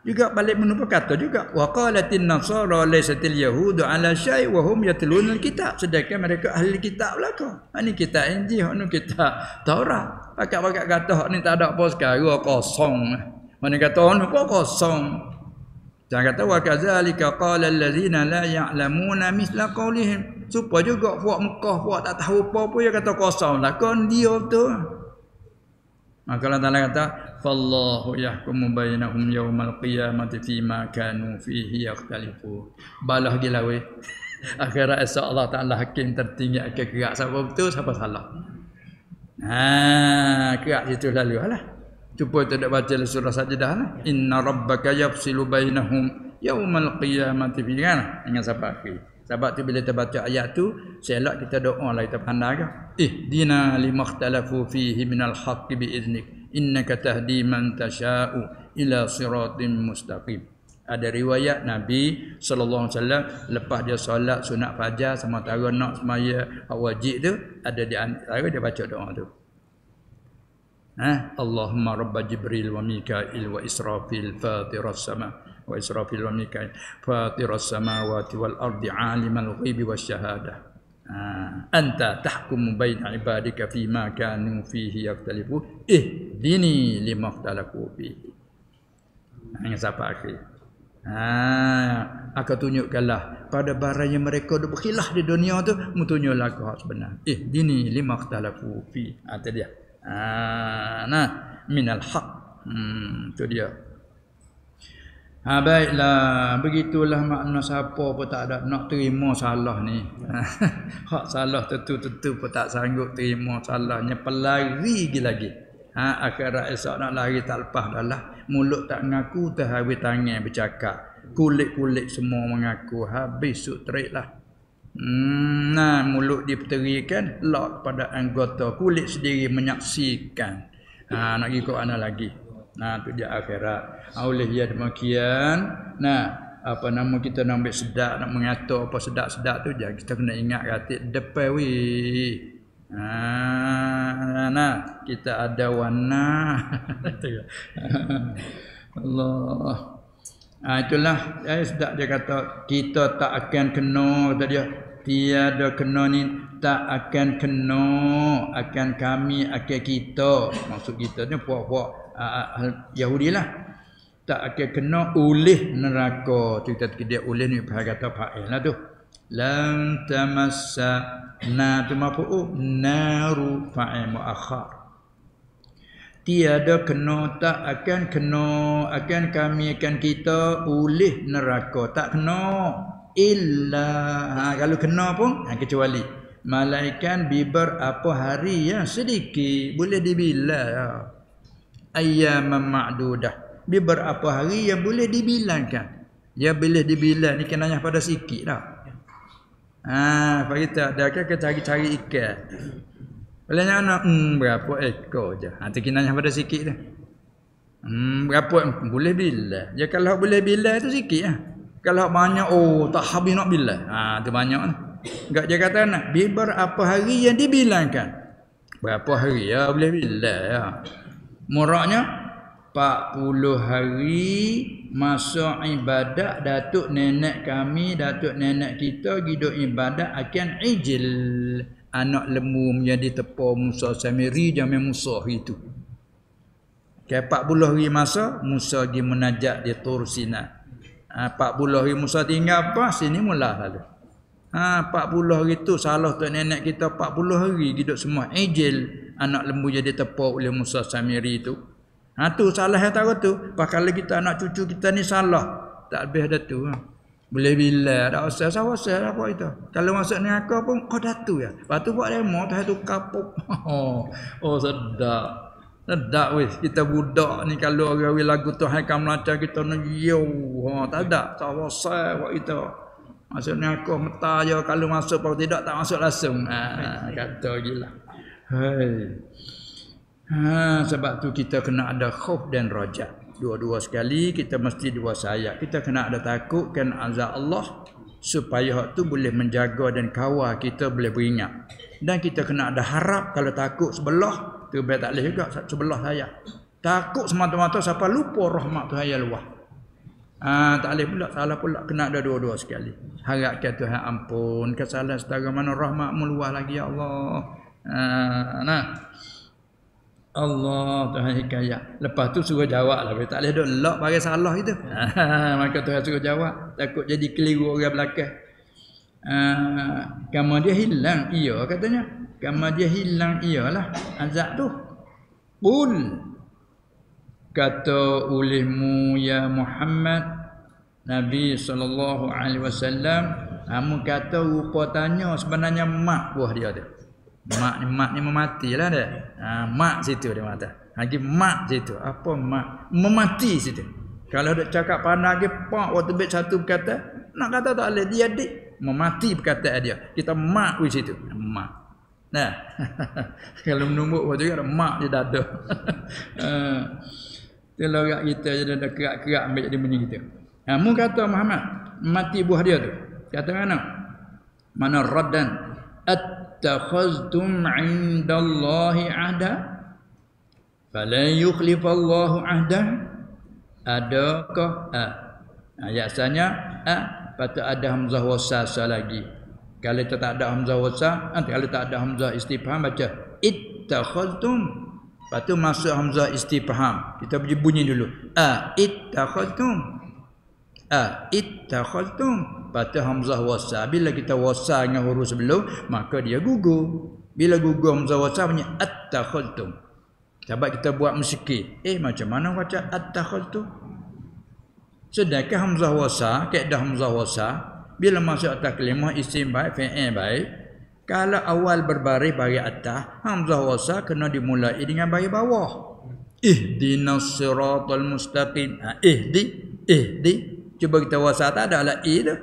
Juga balik menurut kata juga wa qalatin nasara laisatil yahudu ala syai wa hum yatlunul kitab, sedangkan mereka ahli kitab belaka. Ini kitab Injil, hak ni kitab Taurat. Pakat-pakat kata hak ni tak ada apa sekarang, kosong. Mana kata hak ni kosong. Jangan kata wa kadzalika qala allazina la ya'lamuna misla qaulihim. Supaya juga puak Mekah puak tak tahu apa-apa dia kata kosong lah kan dia tu. Maka Allah Taala kata fallahu yahkumu bainahum yaumal qiyamati fima kanu fihi yakhtalifun. Balah gila weh. Akhirat esok Allah Taala hakim tertinggi akan kerak siapa betul siapa salah. Kerak situ lalu lah. Cuba tidak baca surah Sajdah lah. Inna rabbaka yafsilu bainahum yaumal qiyamati fi kan dengan sampai akhir. Sebab tu bila kita baca ayat tu, selak kita doa lah kita pandai ke. Ihdina limakhtalafu fihi minal haqqi biiznik. Innaka tahdi man tasha'u ila siratim mustaqim. Ada riwayat Nabi sallallahu alaihi wasallam lepas dia solat sunat fajar sementara nak semaya wajib tu, ada di antara dia baca doa tu. Allahumma rabb Jibril wa Mikail wa Israfil fatiras sama wa Israfil wa Mikail fatiras samawati wal ardi alimal ghaibi wasyahadah. Anta tahkumu baina ibadika fima kanu fihi yaktalifu ihdini limakhtalafu fihi. Yang sampai akhir. Akan tunjukkanlah pada barang yang mereka duk berkhilaf di dunia tu, tunjuklah aku hak sebenar. Dini limakhtalafu fi. Itu dia. Minal haq. Itu dia. Baiklah, begitulah makna siapa pun tak ada nak terima salah ni. Hak salah tentu pun tak sanggup terima salahnya, pelari lagi. Akhirat esok nak lari tak lepas dah lah. Mulut tak mengaku, terhabis tangan bercakap. Kulit-kulit semua mengaku, habis sutrik lah. Mulut diperterikan, lock pada anggota. Kulit sendiri menyaksikan. Nak ikut mana lagi. Tu dia akhirat. Oleh ia demikian, apa nama kita nak ambil sedap, nak mengatur apa sedap-sedap tu, jangan kita kena ingat katik depan weh. Kita ada warna. Allah. Itulah sedap dia kata kita tak akan kena, kata dia tiada kena ni tak akan kena akan kami akan kita. Maksud kita ni puak-puak Yahudi lah. Tak akan kena oleh neraka. Kita dia oleh ni kata fa'il lah tu. Lam tamassa tu mafu'u naru fa'il muakhar. Tiada kena, tak akan kena akan kami akan kita oleh neraka. Tak kena illa kalau kena pun kecuali malaikat biber apa hari yang sedikit boleh dibilang ayyaman ma'dudah. Biber apa hari yang boleh dibilangkan. Ya boleh dibilang ni kenanya pada sikit dah. Pak kita dah ke cari-cari ikan. Bilanya anak berapa ekor je. Tu kinanya pada sikit tu. Berapa boleh bilang. Ya kalau boleh bilang tu sikit lah. Kalau banyak tak habis nak bilang. Tu banyak lah. Enggak dia kata nak berapa hari yang dibilangkan. Berapa hari ya boleh bilang ya. Muraknya 40 hari masa ibadat datuk nenek kami, datuk nenek kita hidup ibadat akan ijil. Anak lembu menjadi tepa Musa Samiri zaman Musa itu. Ke 40 hari masa Musa pergi menajak di Tur Sina. 40 hari Musa tinggal apa? Sini mula lalu. 40 hari tu salah tu nenek kita 40 hari hidup semua ijil. Anak lembu jadi tepa oleh Musa Samiri itu. Tu salah yang tahu tu. Kalau kita anak cucu kita ni salah. Tak habis ada tu. Boleh bila tak usah sawasal apa itu. Kalau masuk neraka pun kau datu ya. Lepas tu buat demo tak tu kapuk. Sedap. Sedap weh. Kita budak ni kalau orang lagu Tuhan kamu melacak kita ni yo. Tak ada sawasal buat itu. Masuk neraka meta je kalau masuk kalau tidak tak masuk langsung. Kata gila. Sebab tu kita kena ada khauf dan raja. Dua-dua sekali kita mesti dua sayap. Kita kena ada takut kan azab Allah supaya hak tu boleh menjaga dan kawal kita boleh beringat. Dan kita kena ada harap kalau takut sebelah tu baik tak boleh juga sebelah saya. Takut semata-mata siapa lupa rahmat Tuhan yang luas. Tak boleh pula salah pula kena ada dua-dua sekali. Harapkan Tuhan ampun kesalahan setara mana rahmat-Mu luas lagi ya Allah. Allah Tuhan hikayat. Lepas tu suruh jawab lah. Tak boleh duk lock bagi salah itu. Maka Tuhan suruh jawab. Takut jadi keliru orang belakang. Kamu dia hilang. Iya katanya. Kamu dia hilang. Iyalah. Azab tu. Qul. Kata olehmu ya Muhammad. Nabi SAW. Kamu kata rupa tanya sebenarnya mak buah dia tu. Mak ni mematilah dia. Mak situ dia mata. Lagi mak situ. Apa mak? Memati situ. Kalau dak cakap pandai ke pak waktu bet satu berkata, nak kata tak boleh dia dik memati perkataan dia. Kita mak di situ. Mak. Nah. Kalau menumbuk waktu ada mak di dada. Kalau kat kita jadi ada kerak-kerak ambil jadi bunyi kita. Mu kata Muhammad mati buah dia tu. Kata mana? Mana raddan attakhaztum 'indallahi 'ahda fala yukhlifallahu 'ahda. Adakah ayat asalnya patut ada hamzah wasal lagi. Kalau tak ada hamzah wasal, kalau tak ada hamzah istifham baca ittakhaztum. Patut masuk hamzah istifham. Kita bunyi dulu. Ittakhaztum. Ittakhaztum. Patut hamzah wasal. Bila kita wasal dengan huruf sebelum, maka dia gugur. Bila gugur hamzah wasal bunyi attakhaztum. Sebab kita buat musiki. Macam mana baca attakhaztum? Sedangkan hamzah wasal, kaedah hamzah wasal, bila masuk atas kalimah isim baik, fi'il baik, kalau awal berbaris baris atas, hamzah wasal kena dimulai dengan baris bawah. Ihdinas siratal mustaqim. Ihdi. Cuba kita wasal tak ada lah i tu.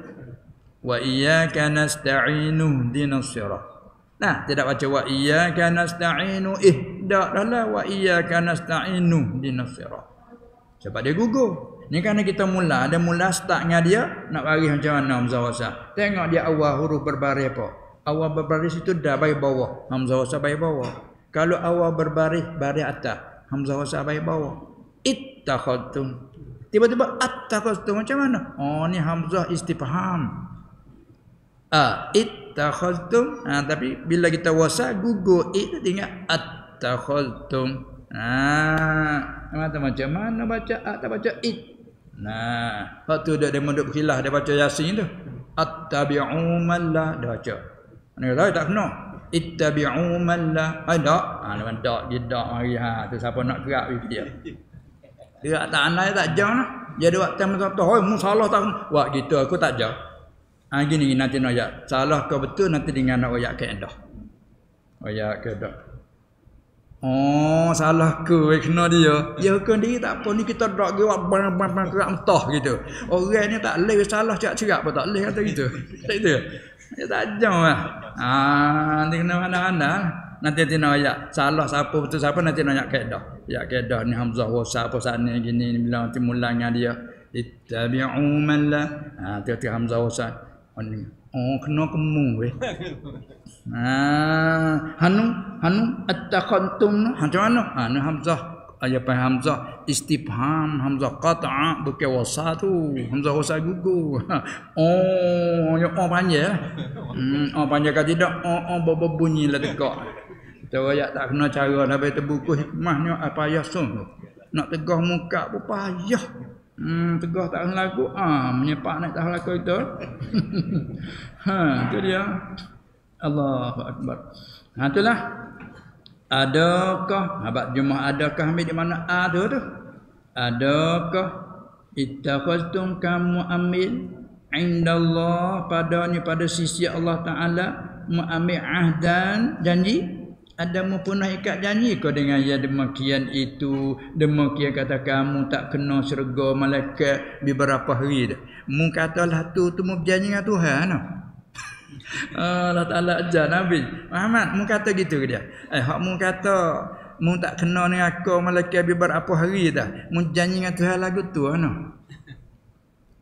Wa iyyaka nasta'inu ihdinas sirat. Nah, tidak baca wa iyyaka nasta'inu ihda dah wa iyyaka nasta'inu ihdinas sirat. Sebab dia gugur. Ni kerana kita ada mula start dengan dia, nak baris macam mana hamzah wasal. Tengok dia awal huruf berbaris apa. Awal berbaris itu dah baris bawah, hamzah wasal baris bawah. Kalau awal berbaris baris atas, hamzah wasal baris bawah. Ittakhadtum. Tiba-tiba attakhadtum macam mana? Ni hamzah istifham. Ittakhadtum. Tapi bila kita wasal gugur itu tinggal attakhadtum. Macam mana baca tak baca it. Waktu dia duduk berkhilaf dia baca Yasin tu. Attabi'u man la dia baca. Ni lah tak kena. Ittabi'u man la. Tak. Lepas tak dia tak mari tu siapa nak gerak pergi dia. Dia tak andai tak jauh lah. Dia ada waktu masa tu, mu salah tak. Wah gitu aku tak jauh. Gini nanti nak ayat. Salah ke betul nanti dengan nak ayat kaedah. Ayat kaedah. Salah ke kena dia. Ya ke dia tak apa ni kita dak gerak bang kerak mentah gitu. Orang ni tak leh salah cerak apa tak leh kata gitu. Tak itu. Dia tak jauh lah. Nanti kena mana-mana. Nanti nak ayat salah siapa betul siapa nanti nak ayat kaedah. Ya kaedah ni hamzah wasal apa sana gini bila nanti mulanya dia ittabi'u man la. Tiap-tiap hamzah wasal. Kena kemu weh. Hanu attakhadtum macam mana? Ni hamzah ayat hamzah istifham, hamzah qata' bukan wasal tu. Hamzah wasal gugur. Ya panjang. Panjang ke tidak? Berbunyi lah tegak. Kita ayat tak kena cara dah baca buku hikmahnya apa payah sun. Nak tegah muka pun payah. Tegah tak lagu menyepak nak tak lagu itu. Itu dia. Allahu akbar. Itulah. Adakah abad Jumaat adakah ambil di mana tu tu? Adakah ittakhaztum kamu ambil indallah pada sisi Allah Taala mengambil ahdan janji? Ada mempunyai ikat janji kau dengan yang demikian itu, demikian kata kamu tak kena syurga malaikat beberapa hari dah. Mu katalah tu mu berjanji dengan Tuhan. Allah Taala ajar Nabi Muhammad mu kata gitu ke dia. Hak mu kata mu tak kena dengan aku malaikat beberapa hari dah. Mu janji dengan Tuhan lagu tu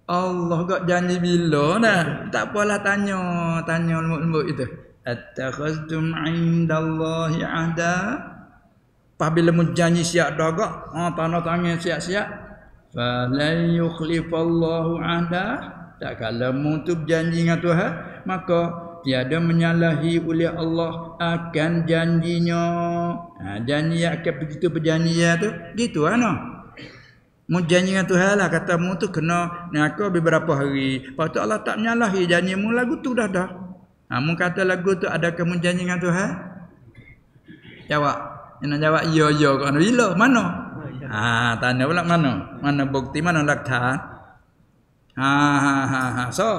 Allah gak janji bila dah. Tak apalah tanya lembut-lembut itu. Attakhaztum 'indallahi 'ahda. Apabila mu janji siap dah gak, tanda tangan siap-siap. Fala yukhlifallahu 'ahda. Tak kala mu tu berjanji dengan Tuhan, maka tiada menyalahi oleh Allah akan janjinya. Janji akan begitu perjanjian tu, gitu Mu janji dengan Tuhan lah, kata mu tu kena ni aku beberapa hari. Lepas tu Allah tak menyalahi janji mu, lagu tu dah. Mu kata lagu tu ada kamu janji dengan Tuhan? Jawab. Nak jawab ya kau bila mana? Tanya pula mana? Mana bukti, mana laktan? So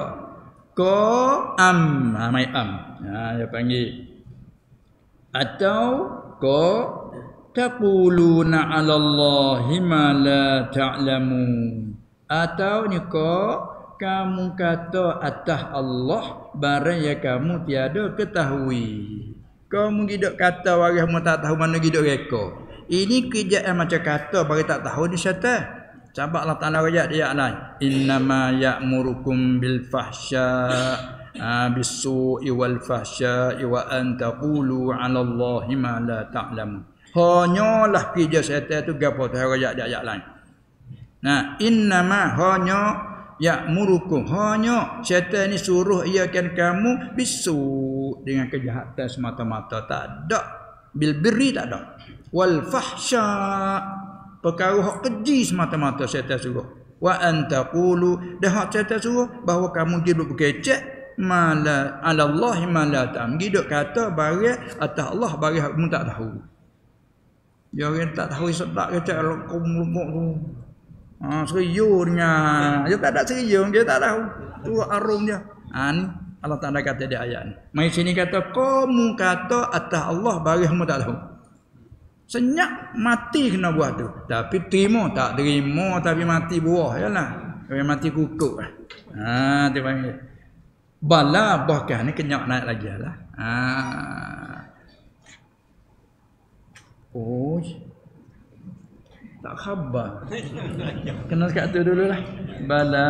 ko mai dia panggil atau ko taquluna 'ala Allahi ma la ta'lamun. Atau ni kamu kata atas Allah barang yang kamu tiada ketahui. Kamu gidak kata waris mu tak tahu mana gidak reka. Ini kejadian macam kata bagi tak tahu ni syaitan. Sebab Allah Taala ayat dia lain. Innama ya'murukum bil fahsya bisu'i wal fahsya wa an taqulu 'ala Allahi ma la ta'lamun. Hanyalah kerja syaitan tu gapo tu ayat dia ayat lain. Nah, innama hanya ya'murukum, hanya syaitan ni suruh iakan kamu bisu dengan kejahatan semata-mata, tak ada bil birri, tak ada wal fahsya perkara hak keji semata-mata syaitan suruh. Wa antaqulu dah hak syaitan suruh bahawa kamu hidup berkecek mala ala Allah ma la ta'lam, hidup kata barang atas Allah barang kamu tak tahu. Dia orang tak tahu sedap kecek lengkung tu. Serius dengan dia tak ada serius, dia tak tahu tu arum dia. Ni Allah Taala kata di ayat ni. Mai sini kata kamu kata atas Allah barang kamu tak tahu. Senyap mati kena buat tu. Tapi terima tak terima tapi mati buah yalah. Orang mati kukuk. Dia panggil. Bala bahkan ni kenyak naik lagi lah. Oh. Tak khabar. Kena kat tu dululah. Bala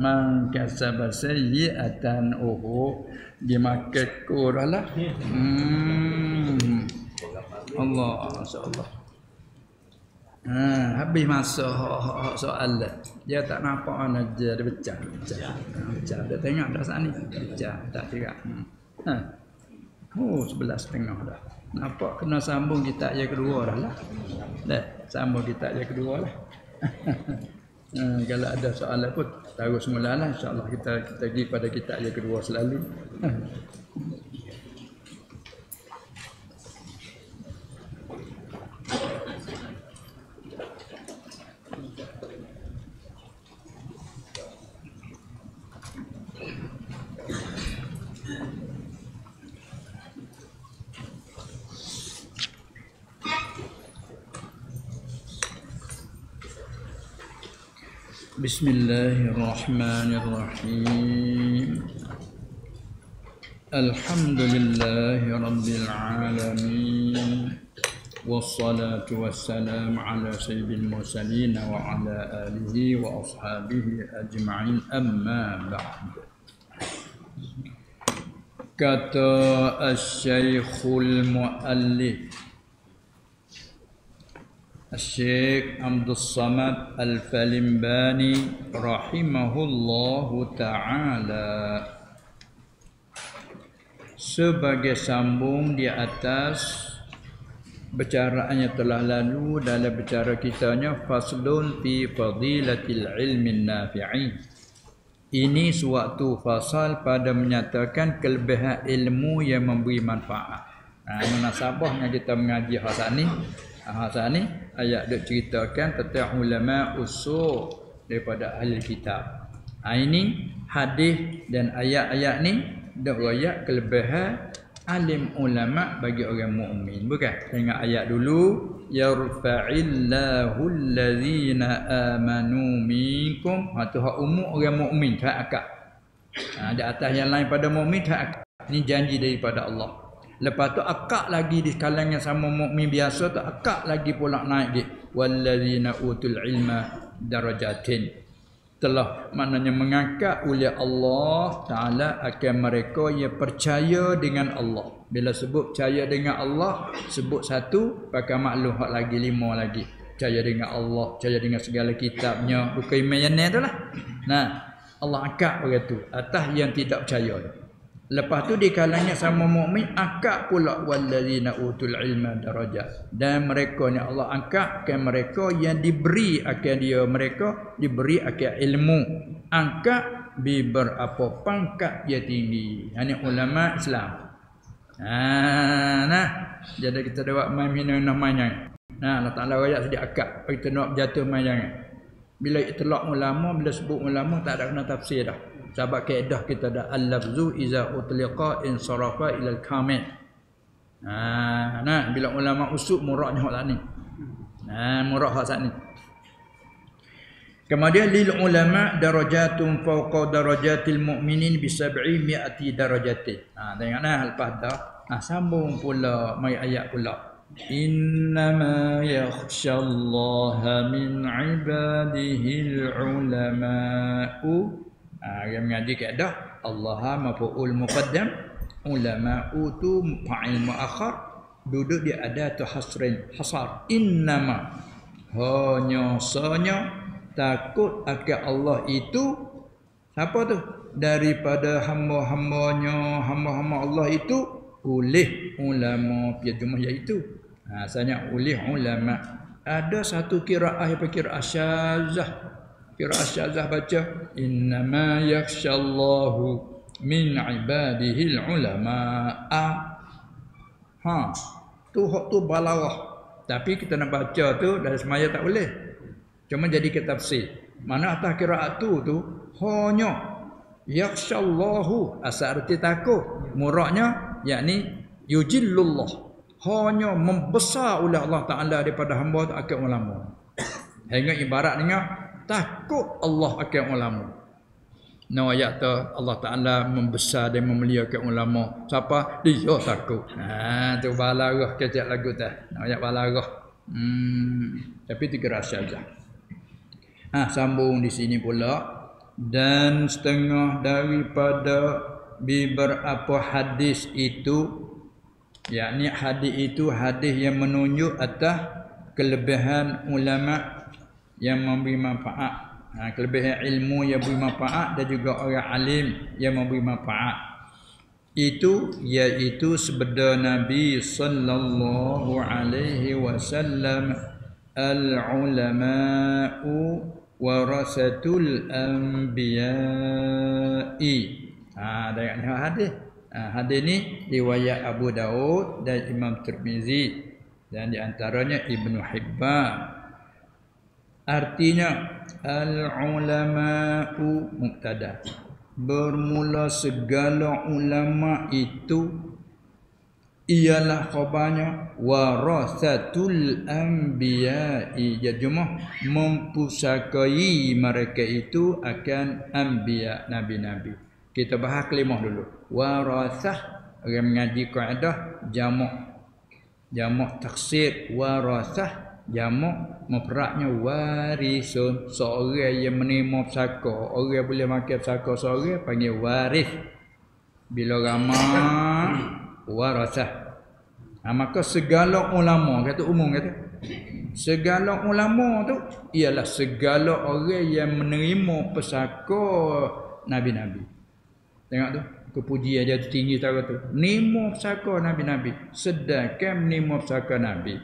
man kasaba sayyi'atan dia makan kuranglah. Allah insyaallah. Habis masa soal dia tak nampak mana dia pecah. Dia tengok dah sana ni. Pecah tak kira. 11.30 dah. Nampak kena sambung kitab yang kedua dah lah. Dah, sambung kitab yang kedua lah. Kalau ada soalan pun terus mulalah, insya-Allah kita pergi pada kitab yang kedua selalu. Bismillahirrahmanirrahim. Alhamdulillahi rabbil alamin. Wassalatu wassalamu ala sayyidil mursalin wa ala alihi wa ashabihi ajma'in, amma ba'd. Kata Asy-Syaikhul Muallif Syekh Abdul Samad Al-Falimbani rahimahullahu ta'ala, sebagai sambung di atas bicaraannya telah lalu dalam bicara kitanya faslun fi fadilatil ilmin nafi'i. Ini suatu fasal pada menyatakan kelebihan ilmu yang memberi manfaat. Munasabahnya kita mengaji hasani ayat dok ceritakan tentang ulama usul daripada ahli kitab. Ini hadis dan ayat-ayat ni dok royak kelebihan alim ulama bagi orang mukmin. Bukan? Tengok ayat dulu, yarfa'illahu allazina amanu minkum. Tu hak umum orang mukmin, tak akak. Di atas yang lain pada mukmin tak akak. Ini janji daripada Allah. Lepas tu akak lagi di kalangan sama mukmin biasa tu akak lagi pula naik di wallazina utul ilma darajatin. Telah maknanya mengangkat oleh Allah Ta'ala akan mereka yang percaya dengan Allah. Bila sebut percaya dengan Allah, sebut satu, pakai maklum hak lagi 5 lagi. Percaya dengan Allah, percaya dengan segala kitabnya, bukan iman yang ni tu lah. Nah, Allah angkat begitu atas yang tidak percaya tu. Lepas tu di kalangan sama mukmin angkat pula wallazina utul ilma darajat, dan mereka ni Allah angkat ke mereka yang diberi akan dia, mereka diberi akan ilmu, angkat bi berapa pangkat dia tinggi. Ini ulama Islam. Nah, jadi kita dapat main minum namanya. Allah Taala ayat sedia akad kita nak berjatuh main jangan. Bila itlaq ulama, bila sebut ulama tak ada kena tafsir dah. Sebab kaedah kita dah al-lafzu iza utliqa in sarafa ila al-kamil. Bila ulama usul muraknya hak ni. Murak hak sat ni. Kemudian lil ulama darajatun fawqa darajatil mu'minin bi 700 darajatin. Tengoklah lepas dah. Sambung pula mai ayat pula. Innama yakhshallaha min ibadihil ulama'u. Yang mengaji kaedah Allah maf'ul muqaddam, ulama'u tu fa'il muakhar, duduk di adatu hasrin, hasar. Innama hanya takut akan Allah itu siapa tu? Daripada hamba-hamba Allah itu oleh ulama, jumlah iaitu asalnya oleh ulama. Ada satu qiraah apa qiraah syazah. Qiraah syazah baca innama yakhshallahu min ibadihil ulama. Tu hak tu balawah. Tapi kita nak baca tu dari semaya tak boleh. Cuma jadi ke tafsir. Mana atas qiraat tu hanya yakhshallahu asal arti takut. Muraknya yakni yujillullah. Hanya membesar oleh Allah Taala daripada hamba tu akan ulama. Hingga ibaratnya takut Allah akan ulama. No ayat tu Allah Taala membesar dan memuliakan ulama. Siapa? Dia takut. Tu balarah kecak lagu tu. No ayat balarah. Tapi tiga rasa saja. Sambung di sini pula. Dan setengah daripada beberapa hadis itu, yakni hadis itu hadis yang menunjuk atas kelebihan ulama yang memberi manfaat. Kelebihan ilmu yang memberi manfaat dan juga orang alim yang memberi manfaat. Itu iaitu sabda Nabi sallallahu alaihi wasallam, al-ulama'u warasatul anbiya'i. Dari hadis. Hadis ni riwayat Abu Daud dan Imam Tirmizi dan di antaranya Ibnu Hibban. Artinya al-ulama'u mubtada. Bermula segala ulama itu ialah khabarnya warasatul anbiya'i. Jumlah mempusakai mereka itu akan anbiya, nabi-nabi. Kita bahas kelimah dulu. Warasah, orang mengaji kaedah jamak taksir. Warasah jamak mufradnya warisun, seorang yang menerima pusaka. Orang boleh makan pusaka seorang panggil waris. Bila ramai warasah. Maka segala ulama, kata umum kata, segala ulama tu ialah segala orang yang menerima pesaka nabi-nabi. Tengok tu, kepujian dia tinggi tahu tu. Menerima pesaka nabi-nabi. Sedangkan menerima pesaka nabi.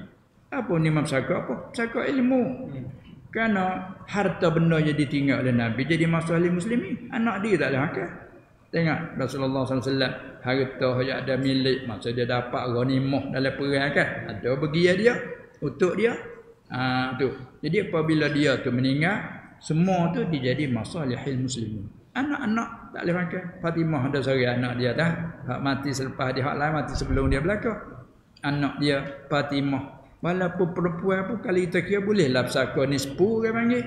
Apa menerima pesaka? Apa? Pesaka ilmu. Kerana harta benda yang ditinggal oleh nabi jadi masalah muslimin. Anak dia tak ada hak. Tengok Rasulullah SAW, harta yang ada milik, masa dia dapat ghanimah dalam perang kan, ada bagian dia untuk dia. Tu. Jadi apabila dia tu meninggal, semua tu dijadi masalihil muslimin. Anak-anak tak boleh makan. Fatimah ada seorang anak dia dah, hak mati selepas dia, hak lain mati sebelum dia belaka. Anak dia Fatimah, walaupun perempuan pun kalau kita kira bolehlah pesaka nisfu orang panggil.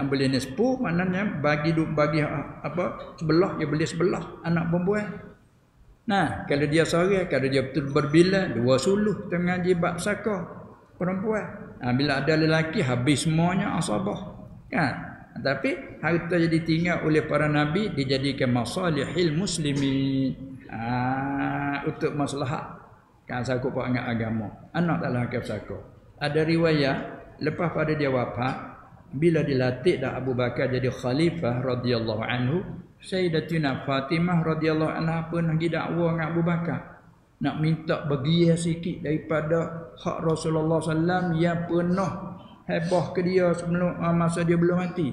Boleh nisfu maknanya bagi apa sebelah, dia boleh sebelah anak perempuan. Kalau dia seorang, kalau dia betul berbilang 2 suluh tengah jibak pesaka perempuan. Bila ada lelaki habis semuanya asabah. Kan? Tapi harta jadi tinggal oleh para nabi dijadikan masalihil muslimin. Untuk maslahat kan sakut perangai agama. Anak taklah hakam sakut. Ada riwayat lepas pada dia wafat, bila dilatih dah Abu Bakar jadi khalifah radhiyallahu anhu, Sayyidatina Fatimah radhiyallahu anha pun pergi dakwa dengan Abu Bakar, nak minta bagian sikit daripada hak Rasulullah sallam yang pernah hebah ke dia sebelum masa dia belum mati.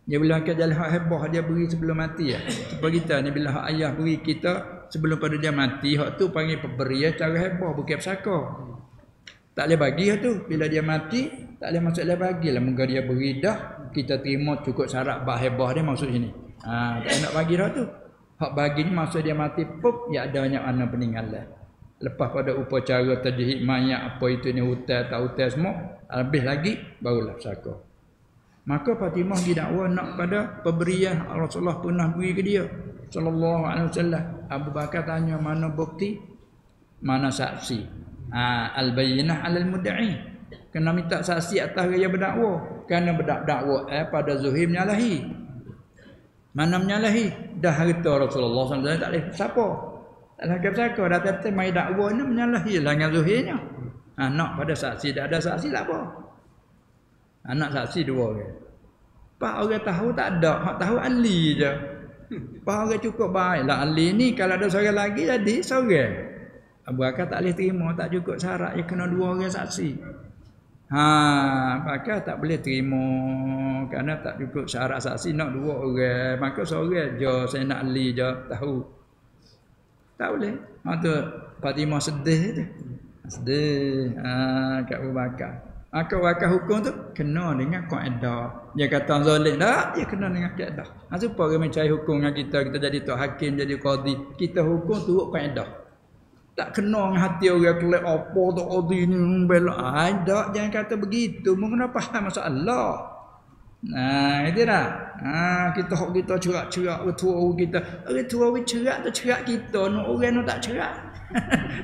Dia bila akan jalan hak hebah dia beri sebelum mati ya. Seperti kita ni bila hak ayah beri kita sebelum pada dia mati, hak tu panggil pemberian cara hebah, bukan pesaka. Tak boleh bagi tu. Bila dia mati, tak boleh masuk dia bagilah. Moga dia beri dah, kita terima cukup syarat bahebah dia masuk sini. Tak nak bagi dah tu. Hak bagi ni masa dia mati, pup, ya adanya anak peninggalan. Lepas pada upacara tajhid mayat apa itu ni hutan tak hutan semua, habis lagi barulah pesaka. Maka Fatimah didakwa nak pada pemberian Rasulullah pernah beri ke dia sallallahu alaihi wasallam. Abu Bakar tanya mana bukti, mana saksi. Al-bayyinah 'alal mudda'i. Kena minta saksi atas dia berdakwa. Kerana berdakwa pada Zuhair menyalahi. Mana menyalahi? Dah harta Rasulullah SAW tak boleh siapa. Tak boleh siapa. Dah kata mai dakwa ni menyalahi lah dengan Zuhairnya. Nak pada saksi. Tak ada saksi tak apa. Anak saksi dua orang. Pak orang tahu tak ada. Hak tahu Ali je. Pak orang cukup baiklah Ali ni. Kalau ada seorang lagi jadi seorang. Abu Bakar tak boleh terima. Tak cukup syarat. Dia kena dua orang saksi. Maka tak boleh terima kerana tak cukup syarat saksi nak dua orang. Maka seorang je saya nak Ali je tahu. Tak boleh. Tu Fatimah sedih tu. Sedih kat Abu Bakar. Maka wakil hukum tu kena dengan kaedah. Dia kata zalim tak, dia kena dengan kaedah. Supaya orang mencari hukum dengan kita jadi tok hakim, jadi qadi. Kita hukum turut kaedah. Tak kena dengan hati orang kelak apa tak qadi ni belak. Tak, jangan kata begitu. Mungkin faham masalah. Itu dah. Kita hok kita cerak-cerak tua kita. Orang tua cerak tu cerak kita, orang tak cerak.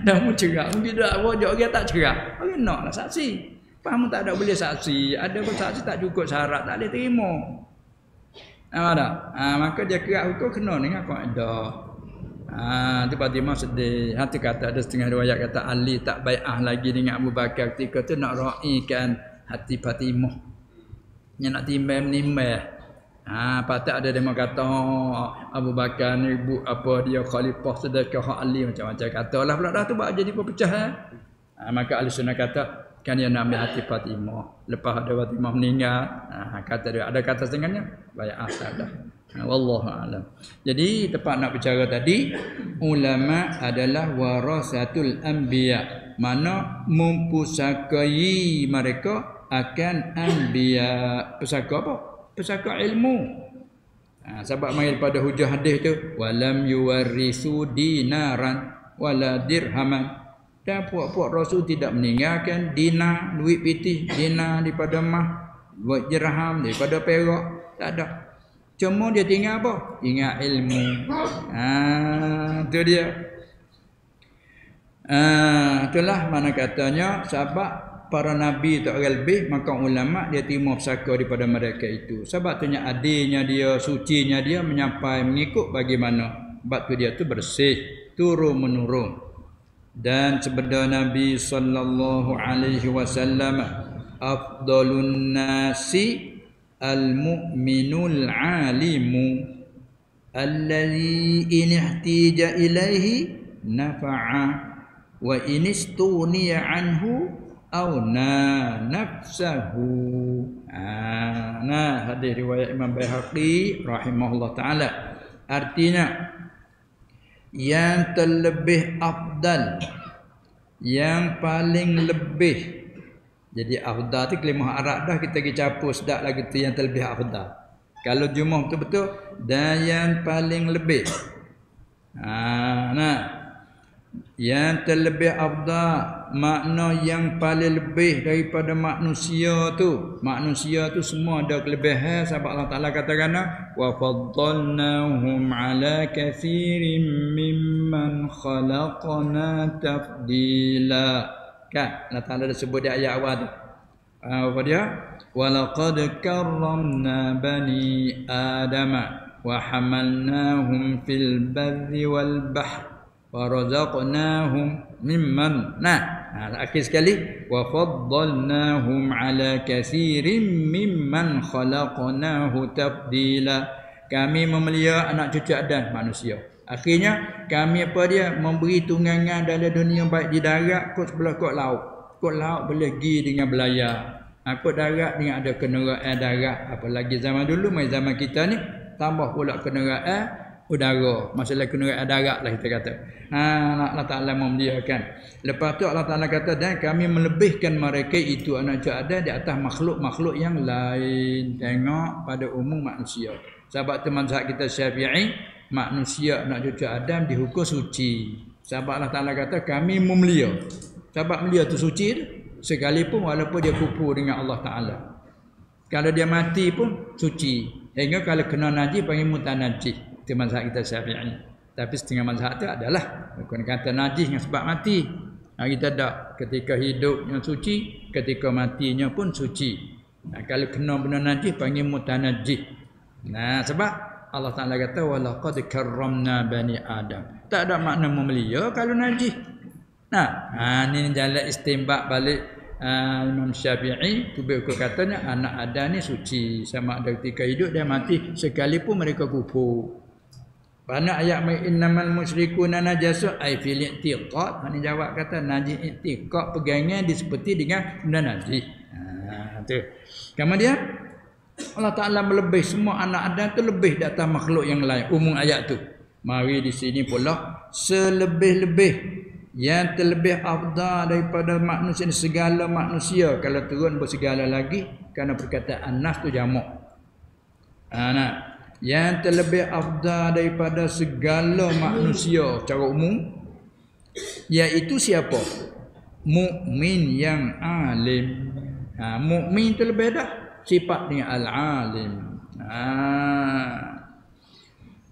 Dah mu cerak, mungkin dak wajak orang tak cerak. Orang naklah saksi. Faham tak ada boleh saksi. Ada pun saksi tak cukup syarat tak boleh terima. Maka dia kerak hukum kena dengan kaedah. Tu Fatimah sedih. Hati kata ada setengah riwayat kata Ali tak bai'ah lagi dengan Abu Bakar ketika tu nak raikan hati Fatimah. Yang nak timbang-nimbang. Patut ada demo kata Abu Bakar ni apa dia khalifah sedekah hak Ali macam-macam katalah pula dah tu buat jadi perpecah. Maka ahli sunnah kata kan dia nak ambil hati Fatimah. Lepas ada Fatimah meninggal, kata dia ada kata setengahnya bai'ah dah. Wallahu a'lam. Jadi tempat nak bicara tadi, ulama adalah warasatul anbiya. Mana mempusakai mereka akan anbiya. Pusaka apa? Pusaka ilmu. Sebab mai pada hujah hadis tu, walam yuwarrisu dinaran wala dirhaman. Dan puak-puak Rasul tidak meninggalkan dinar, duit pitih, dinar daripada mah, buat dirham daripada perak, tak ada. Cuma dia tinggal apa? Ingat ilmu. Itu dia. Itulah mana katanya sebab para nabi tak orang lebih, maka ulama dia terima pesaka daripada mereka itu. Sebab tu adilnya dia, sucinya dia menyampai mengikut bagaimana. Sebab tu dia tu bersih, turun menurun. Dan sabda Nabi sallallahu alaihi wasallam, afdalun nasi al-mu'minul alimu alladhi in ihtija ilaihi nafa'a wa in istuniya anhu awna nafsahu. Hadis riwayat Imam Baihaqi rahimahullah taala. Artinya yang terlebih afdal, yang paling lebih. Jadi afdal tu kalimah Arab dah kita pergi capur sedak lagi tu yang terlebih afdal. Kalau jumlah betul-betul dan yang paling lebih. Yang terlebih afdal makna yang paling lebih daripada manusia tu. Manusia tu semua ada kelebihan sebab Allah Taala katakan wa faddalnahum ala katsirin mimman khalaqna tafdila. Kan Allah Taala dah sebut di ayat awal tu. Apa dia? Wa laqad karramna bani adama wa hamalnahum fil barri wal bahri warazaqnahum mimman akhir sekali wa faddalnahum ala katsirin mimman khalaqnahu tafdila. Kami memelihara anak cucu Adam manusia. Akhirnya kami apa dia memberi tunggangan dalam dunia baik di darat kot sebelah kot laut. Kot laut boleh pergi dengan belayar. Kot darat dengan ada kenderaan darat. Apalagi zaman dulu mai zaman kita ni tambah pula kenderaan udara, masalah kenderaan darat lah kita kata. Allah Ta'ala memuliakan. Lepas tu Allah Ta'ala kata dan kami melebihkan mereka itu anak cucu Adam di atas makhluk-makhluk yang lain. Tengok pada umum manusia. Sebab tu mazhab kita Syafi'i, manusia anak cucu Adam dihukum suci. Sebab Allah Ta'ala kata kami memelihara. Sebab memelihara tu suci tu. Sekalipun walaupun dia kufur dengan Allah Ta'ala. Kalau dia mati pun suci. Hingga kalau kena najis panggil mutanajis. Itu mazhab kita Syafi'i. Tapi setengah mazhab tu adalah bukan kata najis dengan sebab mati. Kita tak. Ketika hidupnya suci, ketika matinya pun suci. Kalau kena benda najis panggil mutanajis. Sebab Allah Ta'ala kata walaqad karramna bani Adam. Tak ada makna memelihara kalau najis. Ini jalan istimbak balik Imam Syafi'i. Tubuhku katanya anak Adam ni suci. Sama ada ketika hidup dia mati sekalipun mereka kufur. Pada ayat innamal musyrikuna najasun ai fil i'tiqad. Ini jawab kata najis i'tiqad pegangan seperti dengan benda najis. Tu. Kemudian Allah Ta'ala melebih semua anak Adam tu lebih di atas makhluk yang lain. Umum ayat tu. Mari di sini pula selebih-lebih yang terlebih afdal daripada manusia, segala manusia. Kalau turun bersegala lagi kerana perkataan nas tu jamak. Yang terlebih afdal daripada segala manusia secara umum, iaitu siapa? Mukmin yang alim. Mukmin tu lebih dah sifat dengan al-alim.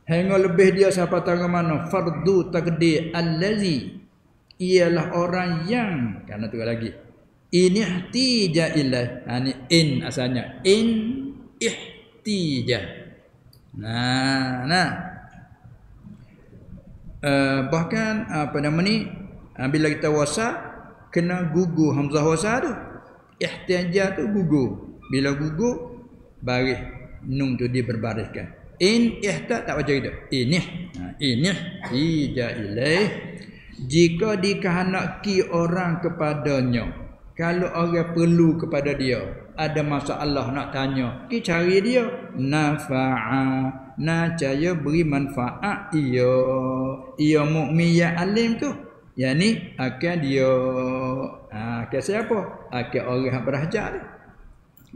Hingga lebih dia siapa tahu mana? Fardu takdir allazi, ialah orang yang, kerana tu lagi in ihtija ilaih. Ini in asalnya in ihtija. Bahkan apa nama ni, bila kita wasa kena gugur hamzah wasa tu. Ihtiaja tu gugur. Bila gugur baris nun tu diberbariskan. In ihta tak baca itu. Inih hija ilaih, jika dikehendaki orang kepadanya. Kalau orang perlu kepada dia, ada masalah nak tanya, kita cari dia. Nafa'a, nacaya beri manfaat ia mukmin yang alim tu. Yang ni akan dia akan siapa? Akan orang yang berhajat.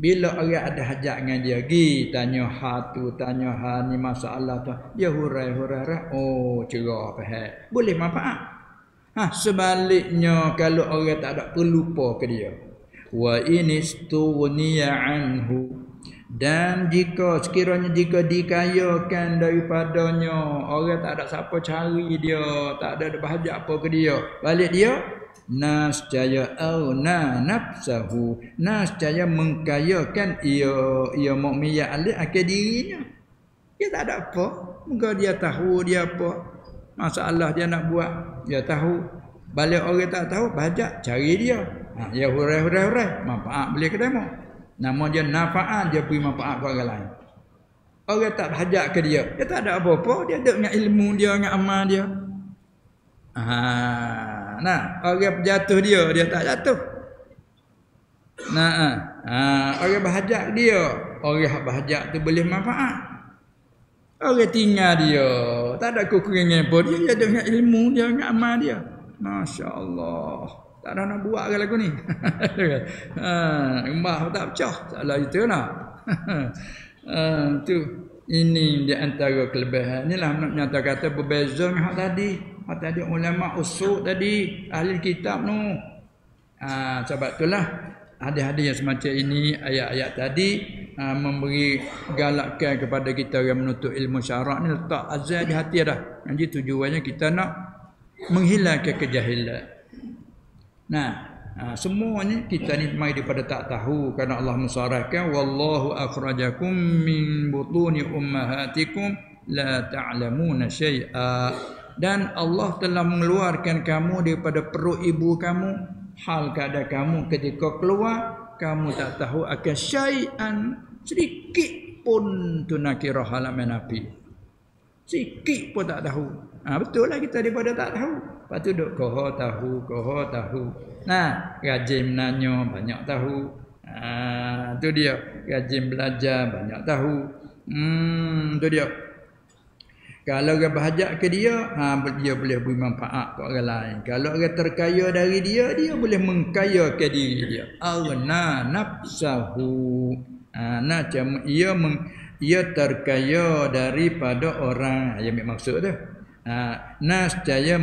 Bila orang ada hajat dengan dia, pergi tanya hal tu, tanya hal ni masalah tu, dia hurai-hurai, oh cerah faham, boleh manfaat. Sebaliknya kalau orang tak ada perlu apa ke dia, wa inistughniya anhu, dan jika sekiranya dikayakan daripadanya, orang tak ada siapa cari dia, tak ada bahajat apa ke dia, balik dia nascaya auna nafsahu, nascaya mengkayakan ia mukmin yang alim akan dirinya. Dia tak ada apa, moga dia tahu dia apa masalah dia nak buat, dia tahu. Balik orang tak tahu, bahajat cari dia. Dia hurai-hurai, manfaat boleh kedemo. Nama dia nafaat, dia beri manfaat ke orang lain. Orang tak bahajat ke dia, dia tak ada apa-apa, dia ada dengan ilmu dia, dengan amal dia. Orang jatuh dia tak jatuh. Orang bahajat dia, orang bahajat tu boleh manfaat. Orang tinggal dia, tak ada kekurangan apa, dia ada dengan ilmu dia, dengan amal dia. Masya Allah, tak ada nak buat ke lagu ni. Mbah tak pecah, salah itu nak. Tu ini di antara kelebihan. Inilah nyata kata berbeza dengan hak tadi. Hak tadi ulama usul tadi, ahli kitab nu. Sebab itulah hadis-hadis yang semacam ini, ayat-ayat tadi memberi galakkan kepada kita yang menuntut ilmu syarak ni, letak azal di hati dah. Jadi tujuannya kita nak menghilangkan kejahilan. Semuanya kita ni mai daripada tak tahu, kerana Allah mensarahkan wallahu akhrajakum min butuni ummahatikum la ta'lamuna syai'a, dan Allah telah mengeluarkan kamu daripada perut ibu kamu, hal keadaan kamu ketika keluar kamu tak tahu akan syai'an, sedikit pun tunakirah halaman api, sikit pun tak tahu. Betul lah kita daripada tak tahu. Lepas tu duk koho tahu. Rajin menanya banyak tahu. Tu dia, rajin belajar banyak tahu. Tu dia. Kalau orang bahajat ke dia, dia boleh beri manfaat ke orang lain. Kalau orang terkaya dari dia, dia boleh mengkayakan diri dia. Aghna nafsahu. Ia terkaya daripada orang. Yang maksud tu. Nascaya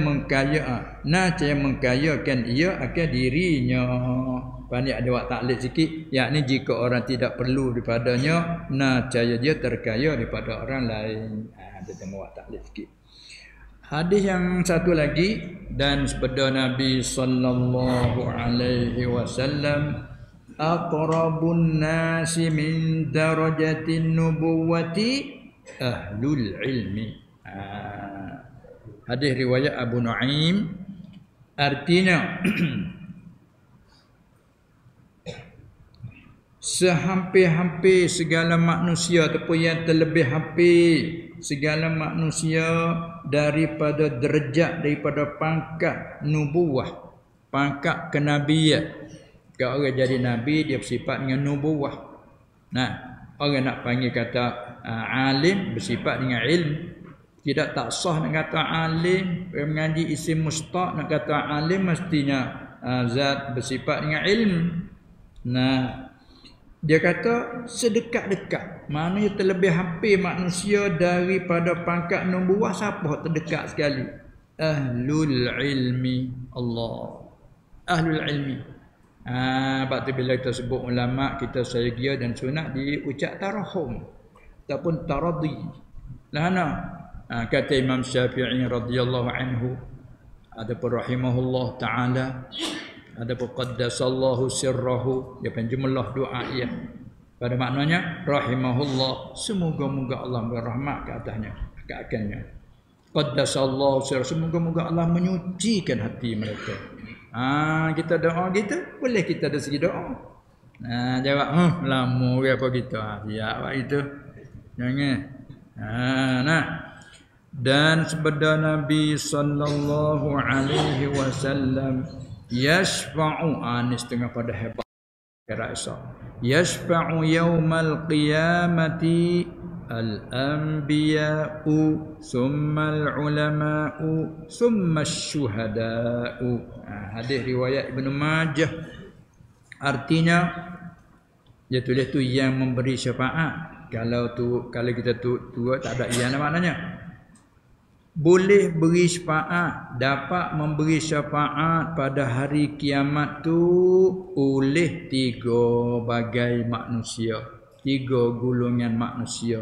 mengkayakan ia akan dirinya. Pandai ada wak taklid sikit, yakni jika orang tidak perlu daripadanya, nascaya dia terkaya daripada orang lain. Ada tengok wak taklid sikit. Hadis yang satu lagi, dan sabda Nabi sallallahu alaihi wasallam, aqrabun nasi min darajatin nubuwati ahlul ilmi. Hadis riwayat Abu Nuaim. Artinya sehampir-hampir segala manusia ataupun yang terlebih hampir segala manusia daripada derajat, daripada pangkat nubuwah, pangkat kenabian. Kalau orang jadi nabi dia bersifat dengan nubuwah. Nah, orang nak panggil kata alim bersifat dengan ilmu. Tidak tak sah nak kata alim, mengaji isim mustaq nak kata alim mestinya zat bersifat dengan ilmu. Nah, dia kata sedekat-dekat. Maknanya terlebih hampir manusia daripada pangkat nubuwah siapa terdekat sekali? Ahlul ilmi. Allah. Ahlul ilmi. Sebab tu bila kita sebut ulama, kita sahaja dan sunat diucap tarahum ataupun taradhi. Lah kata Imam Syafi'i radhiyallahu anhu, adapun rahimahullah taala, adapun qaddasallahu sirrahu, dia penjumlah doa ia. Pada maknanya rahimahullah, semoga-moga Allah berrahmat ke atasnya, ke akannya. Qaddasallahu sirrahu, semoga-moga Allah menyucikan hati mereka. Kita doa gitu, boleh kita ada segi doa. Jawab, lama ke apa kita? Ya, itu. Jangan. Dan sabda Nabi sallallahu alaihi wasallam, yashfa'u, ini setengah pada hebat kira esok, yashfa'u yaumal qiyamati al-anbiya'u summa al-ulama'u summa asy-syuhada'u. Hadis riwayat Ibnu Majah. Artinya dia tulis tu yang memberi syafaat. Kalau kita tua tak ada yang maknanya. Boleh beri syafaat, dapat memberi syafaat pada hari kiamat tu oleh tiga bagai manusia, tiga golongan manusia.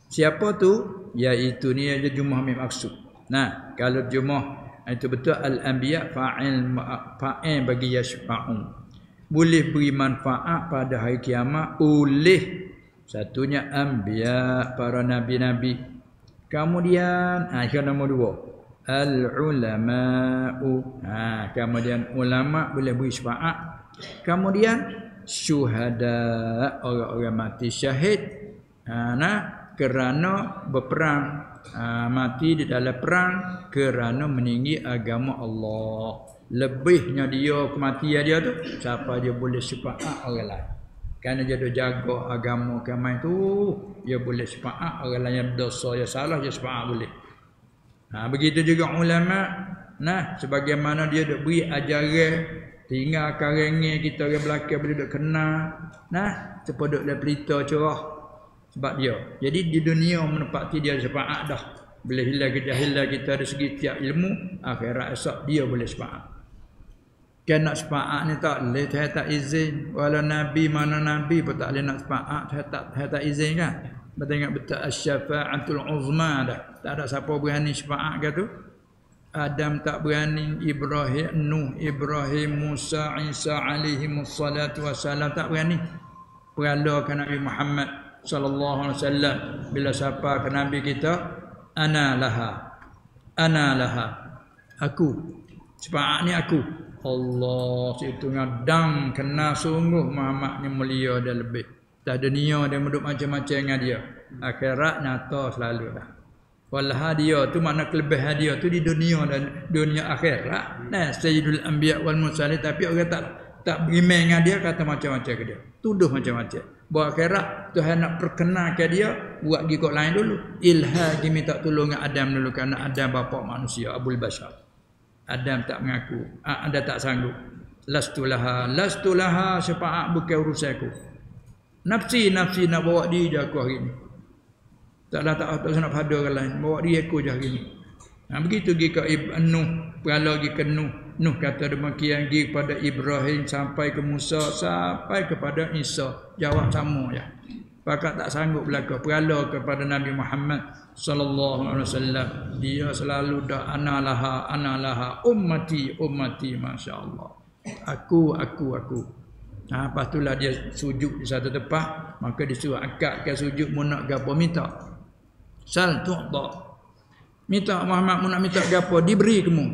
Siapa tu? Iaitu ni aja jumlah mim maksud. Nah, kalau jumlah itu betul al-anbiya fa'il bagi yashfa'un. Boleh beri manfaat pada hari kiamat oleh satunya anbiya, para nabi-nabi. Kemudian yang nombor dua, al-ulama'u. Kemudian ulama boleh beri syafaat. Kemudian syuhada, orang-orang mati syahid. Kerana berperang, mati di dalam perang kerana meninggi agama Allah. Lebihnya dia kematian dia tu, siapa dia boleh syafaat orang lain. Kerana dia dah jaga agama kami tu, dia boleh syafaat orang lain yang dosa, yang salah, dia syafaat boleh. Begitu juga ulama. Sebagaimana dia dah beri ajaran, tinggal karengnya kita orang belakang boleh duk kenal. Cepat duk dalam pelita cerah. Sebab dia. Jadi di dunia menepati dia syafaat dah. Bila hilang kejahilan kita dari segi tiap ilmu, akhirat esok dia boleh syafaat. Kan nak syafaat ni tak boleh, saya tak izin. Walau Nabi mana Nabi pun tak boleh nak syafaat, saya tak izin kan. Bertengok betul as-syafa'atul uzma dah. Tak ada siapa berani syafaat ke tu. Adam tak berani, Ibrahim, Nuh, Ibrahim, Musa, Isa alaihi wassalatu wassalam tak berani. Peralakan Nabi Muhammad sallallahu alaihi wasallam bila siapa ke Nabi kita, ana laha, aku. Syafaat ni aku. Allah situ ngadang kena sungguh Muhammad ni mulia dia lebih. Tak dunia dia menduk macam-macam dengan dia. Akhirat nyata selalu dah. Walah dia tu makna kelebihan dia tu di dunia dan dunia akhirat. Sayyidul anbiya wal mursalin, tapi orang tak beriman dengan dia kata macam-macam ke dia. Tuduh macam-macam. Buat akhirat Tuhan nak perkenalkan dia buat gigok lain dulu. Ilha dia minta tolong dengan Adam dulu kerana Adam bapa manusia Abul Bashar. Adam tak mengaku, anda tak sanggup. Lastulaha syafaat bukan urusanku. Nafsi nak bawa dia je aku hari ni. Tak nak pada orang lain, bawa dia aku je hari ni. Begitu pergi ke Nuh, perala pergi ke Nuh. Nuh kata demikian, pergi kepada Ibrahim sampai ke Musa sampai kepada Isa. Jawab sama ya. Pakat tak sanggup belaka. Perala kepada Nabi Muhammad sallallahu alaihi wasallam. Dia selalu dah ana laha ummati masya-Allah. Aku. Lepas itulah dia sujud di satu tempat, maka disuruh akadkan sujud mu nak gapo minta. Sal tu'ta. Minta Muhammad mu nak minta gapo diberi kamu.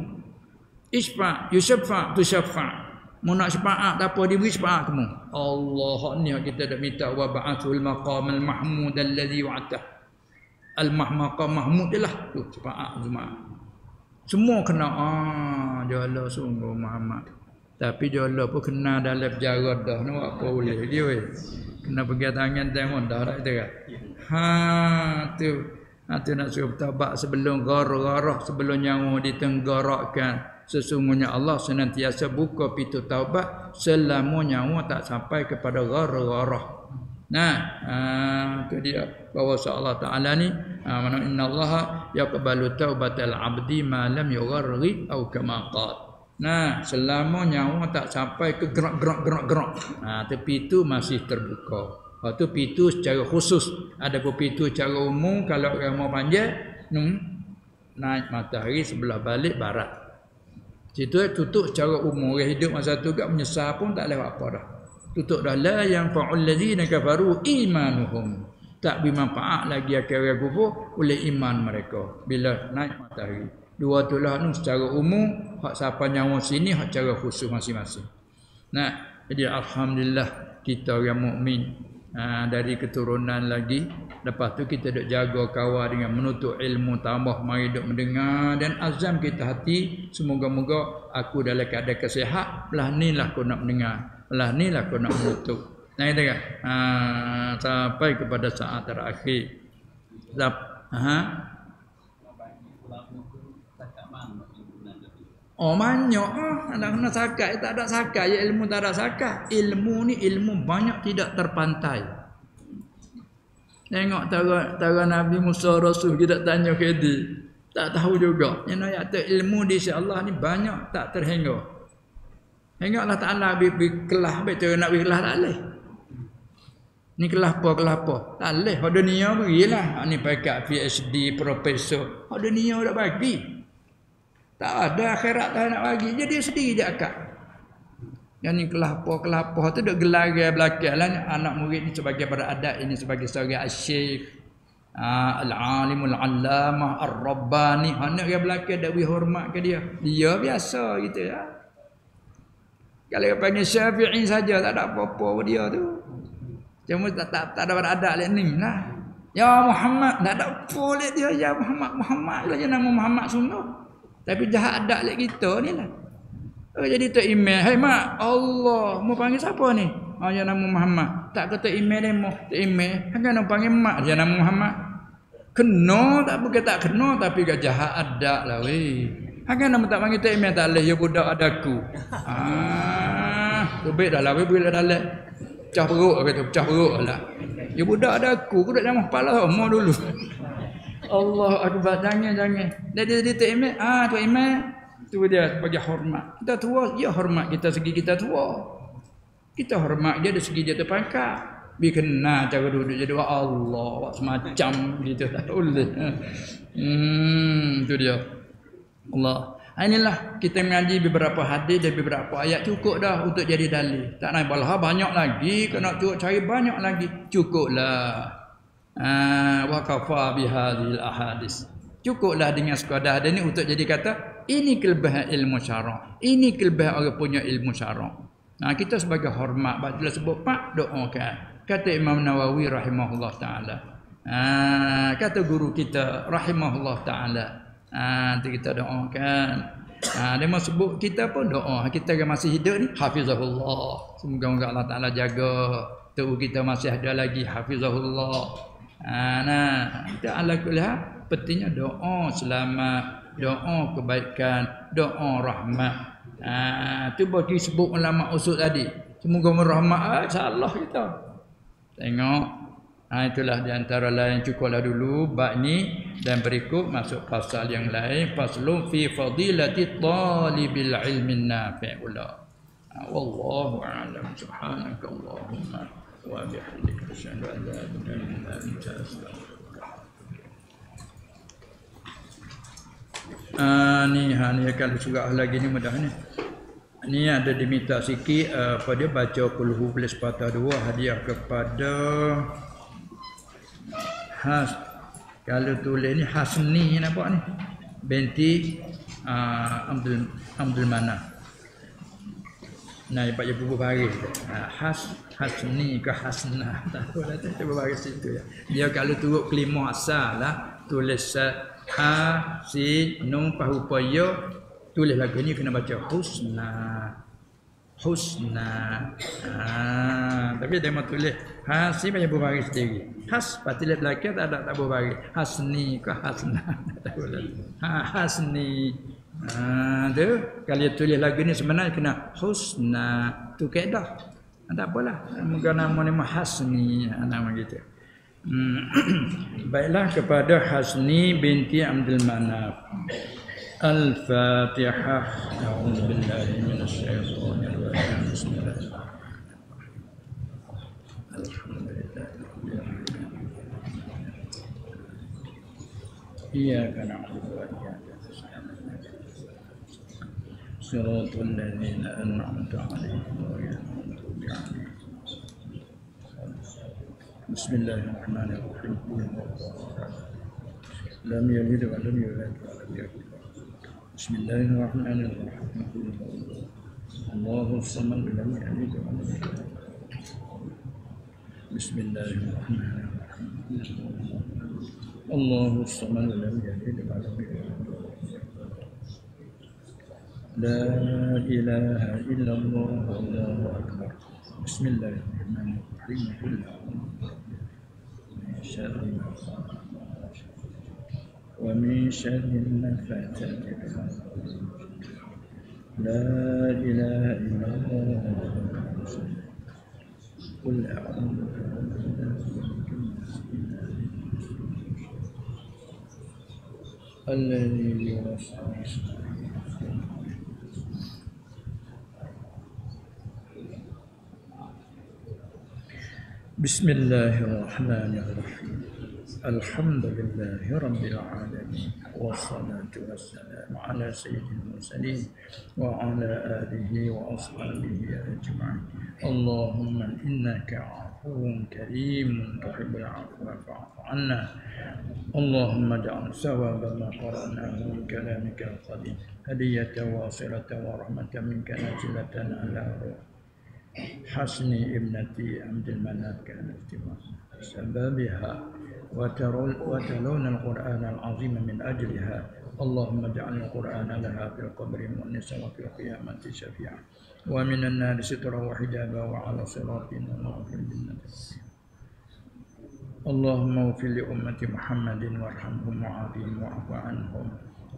Isfa yusaffa tusaffa. Mu nak syafaat apa diberi syafaat kamu. Allah ni kita dak minta wa ba'athul maqamal mahmud alladhi wa'ata. Al-mahmaqam mahmud lah tu syafaat semua kena jala sungguh Muhammad. Tapi jala pun kena dalam penjara dah nak apa boleh dia weh. Kena pegang tangan tengok dah tak kata. Tu nak suruh taubat sebelum garah sebelum nyawa ditenggarakkan. Sesungguhnya Allah senantiasa buka pintu taubat selama nyawa tak sampai kepada garah. Itu dia bahawa Allah Ta'ala ni mana innallaha yaqbalu taubatal abdi ma lam yugharri au kama qala. Selama nyawa tak sampai ke gerak. Tapi itu masih terbuka. Waktu pintu secara khusus. Ada pun pintu secara umum kalau orang mau panjang naik matahari sebelah balik barat. Situ tutup secara umum. Orang hidup masa tu gak menyesal pun tak lewat apa dah. Tutup dah la yang fa'ul ladzina kafaru imanuhum. Tak bermanfaat lagi akan orang kufur oleh iman mereka bila naik matahari. Dua itulah secara umum, hak siapa nyawa sini hak secara khusus masing-masing. Jadi alhamdulillah kita orang mukmin dari keturunan lagi. Lepas tu kita duk jaga kawal dengan menuntut ilmu, tambah mari duk mendengar dan azam kita hati semoga-moga aku dalam keadaan kesihat, belah ni lah aku nak mendengar, belah ni lah aku nak menuntut. Kita kan sampai kepada saat terakhir. Banyak nak kena sakat, tak ada sakat ya, ilmu tak ada sakat. Ilmu ni ilmu banyak tidak terpantai. Tengok tara Nabi Musa Rasul kita tanya ke dia, tak tahu juga. Yang ayat tu ilmu di sisi Allah ni banyak tak terhingga. Hingga Allah Taala kelah betul nak kelah tak leh. Ni kelah apa? Tak leh. Hak dunia berilah. Ni pakai PhD profesor. Hak dunia dak bagi. Tak ada akhirat tak nak bagi. Jadi sendiri je akak. Yang ni kelapa tu duk gelar belakang lah. Anak murid ni sebagai beradat, ini sebagai seorang asyik, al-alimul allamah ar-rabbani. Anak dia belakang dak beri hormat ke dia. Dia biasa gitu ya. Kalau dia panggil Syafi'i saja tak ada apa-apa dia tu. Cuma tak ada beradat lek ni lah. Ya Muhammad tak ada apa lek dia, ya Muhammad lah je nama Muhammad sungguh. Tapi jahat adat lek kita ni lah. Jadi tak email, hai mak, Allah mau panggil siapa ni? Ya nama Muhammad. Tak kata email demo, tak email. Hanya nak panggil mak, ya nama Muhammad. Kena tak bukan tak kena, tapi gak jahat adat lah weh. Hanya nama tak panggil tak email tak leh, ya budak adaku. Lebih dah lah weh bila dah leh. Pecah perut kata, pecah perut lah. Ya budak adaku, aku dak nama kepala mau dulu. Allah akbar, jangan. Jadi tak email, tu email. Itu dia sebagai hormat. Kita tua, dia hormat kita segi kita tua. Kita hormat dia dari segi dia terpangkat. Biar kena cara duduk jadi Allah semacam gitu tak boleh. Itu dia. Allah. Inilah kita mengaji beberapa hadis dan beberapa ayat cukup dah untuk jadi dalil. Tak nak balah banyak lagi, kena cari banyak lagi. Cukuplah. Wa kafa bihadhil ahadits. Cukuplah dengan sekadar ada ni untuk jadi kata ini kelebihan ilmu syara'. Ini kelebihan orang punya ilmu syara'. Kita sebagai hormat bila sebut pak doakan. Kata Imam Nawawi rahimahullah taala. Kata guru kita rahimahullah taala. Nanti kita doakan. Dia mau sebut kita pun doa. Kita yang masih hidup ni hafizahullah. Semoga Allah Taala jaga. Tu kita masih ada lagi hafizahullah. Kita ala kulli pentingnya doa selamat, doa kebaikan, doa rahmat. Tu bagi sebut ulama usul tadi. Semoga merahmat insya-Allah kita. Tengok Itulah di antara lain cukuplah dulu bab ni dan berikut masuk pasal yang lain, faslun fi fadilati talibil ilmi nafi' pula. Wallahu a'lam. Subhanakallahumma wa bihamdika asyhadu an la ilaha illa anta astaghfiruka. Ni kalau surah lagi ni mudah ni. Ni ada diminta sikit pada baca kulhu plus patah 2 hadiah kepada kalau tulis ni Hasni nampak ni binti Abdul Manaf. Nah, ibarat bubu baris. Hasni ke Hasna. Tak tahu dah tu baris situ ya. Dia kalau turut kelima asal lah tulis nun pahu ya tulis lagu ni kena baca husna. Tapi dia mau tulis hasi banyak berbaris sendiri. Has patilah belakang tak berbaris. Hasni ke Hasna. Tak boleh. Hasni. Tu kalau dia tulis lagu ni sebenarnya kena husna. Tu kaedah. Tak apalah. Moga nama ni Hasni nama gitu. Baiklah kepada Hasni binti Abdul Manaf. Al-Fatihah. A'udzu billahi minasy syaithanir rajim. Bismillahirrahmanirrahim. Alhamdulillah. Iyyaka na'budu wa iyyaka nasta'in. Shiratal ladzina an'amta 'alaihim ghairil maghdubi 'alaihim. Bismillahirrahmanirrahim. Lam yalid wa lam yulad wa lam yakul Bismillahirrahmanirrahim. Allahus samad lam yalid wa lam yulad. Bismillahirrahmanirrahim. Allahus samad lam yalid wa lam yulad. La ilaha illallah wallahu akbar. Bismillahirrahmanirrahim. ومن شر النفاثات لا إله إلا الله قل أعوذ الذي يوسوس بسم الله الرحمن الرحيم الحمد لله رب العالمين والصلاة والسلام على سيد المرسلين وعلى آله وأصحابه أجمعين اللهم إنك عفو كريم تحب العفو فاعف عنا اللهم اجعل ثواب ما قرأناه من كلامك القديم هدية واصلة ورحمة منك نازلة على روح حسني ابنتي عبد المناف كانت سببها وتلون القرآن العظيم من أجلها اللهم اجعل القرآن لها في القبر مؤنسا وفي القيامة شفيعا ومن النار سترا وحجابا وعلى صراطنا واغفر بالنبي اللهم اغفر لأمة محمد وارحمهم وعافهم واعف عنهم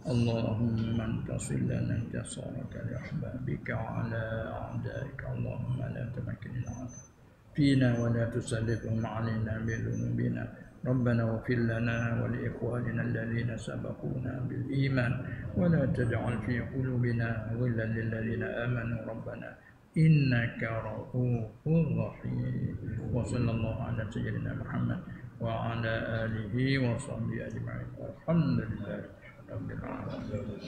اللهم انتصر لنا انتصارك لأحبابك وعلى أعدائك اللهم لا تمكن العدل فينا ولا تسلطهم علينا بذنوبنا ربنا اغفر لنا ولإخواننا الذين سبقونا بالإيمان ولا تجعل في قلوبنا غلا للذين آمنوا ربنا إنك رؤوف رحيم وصلى الله على سيدنا محمد وعلى آله وصحبه أجمعين والحمد لله رب العالمين.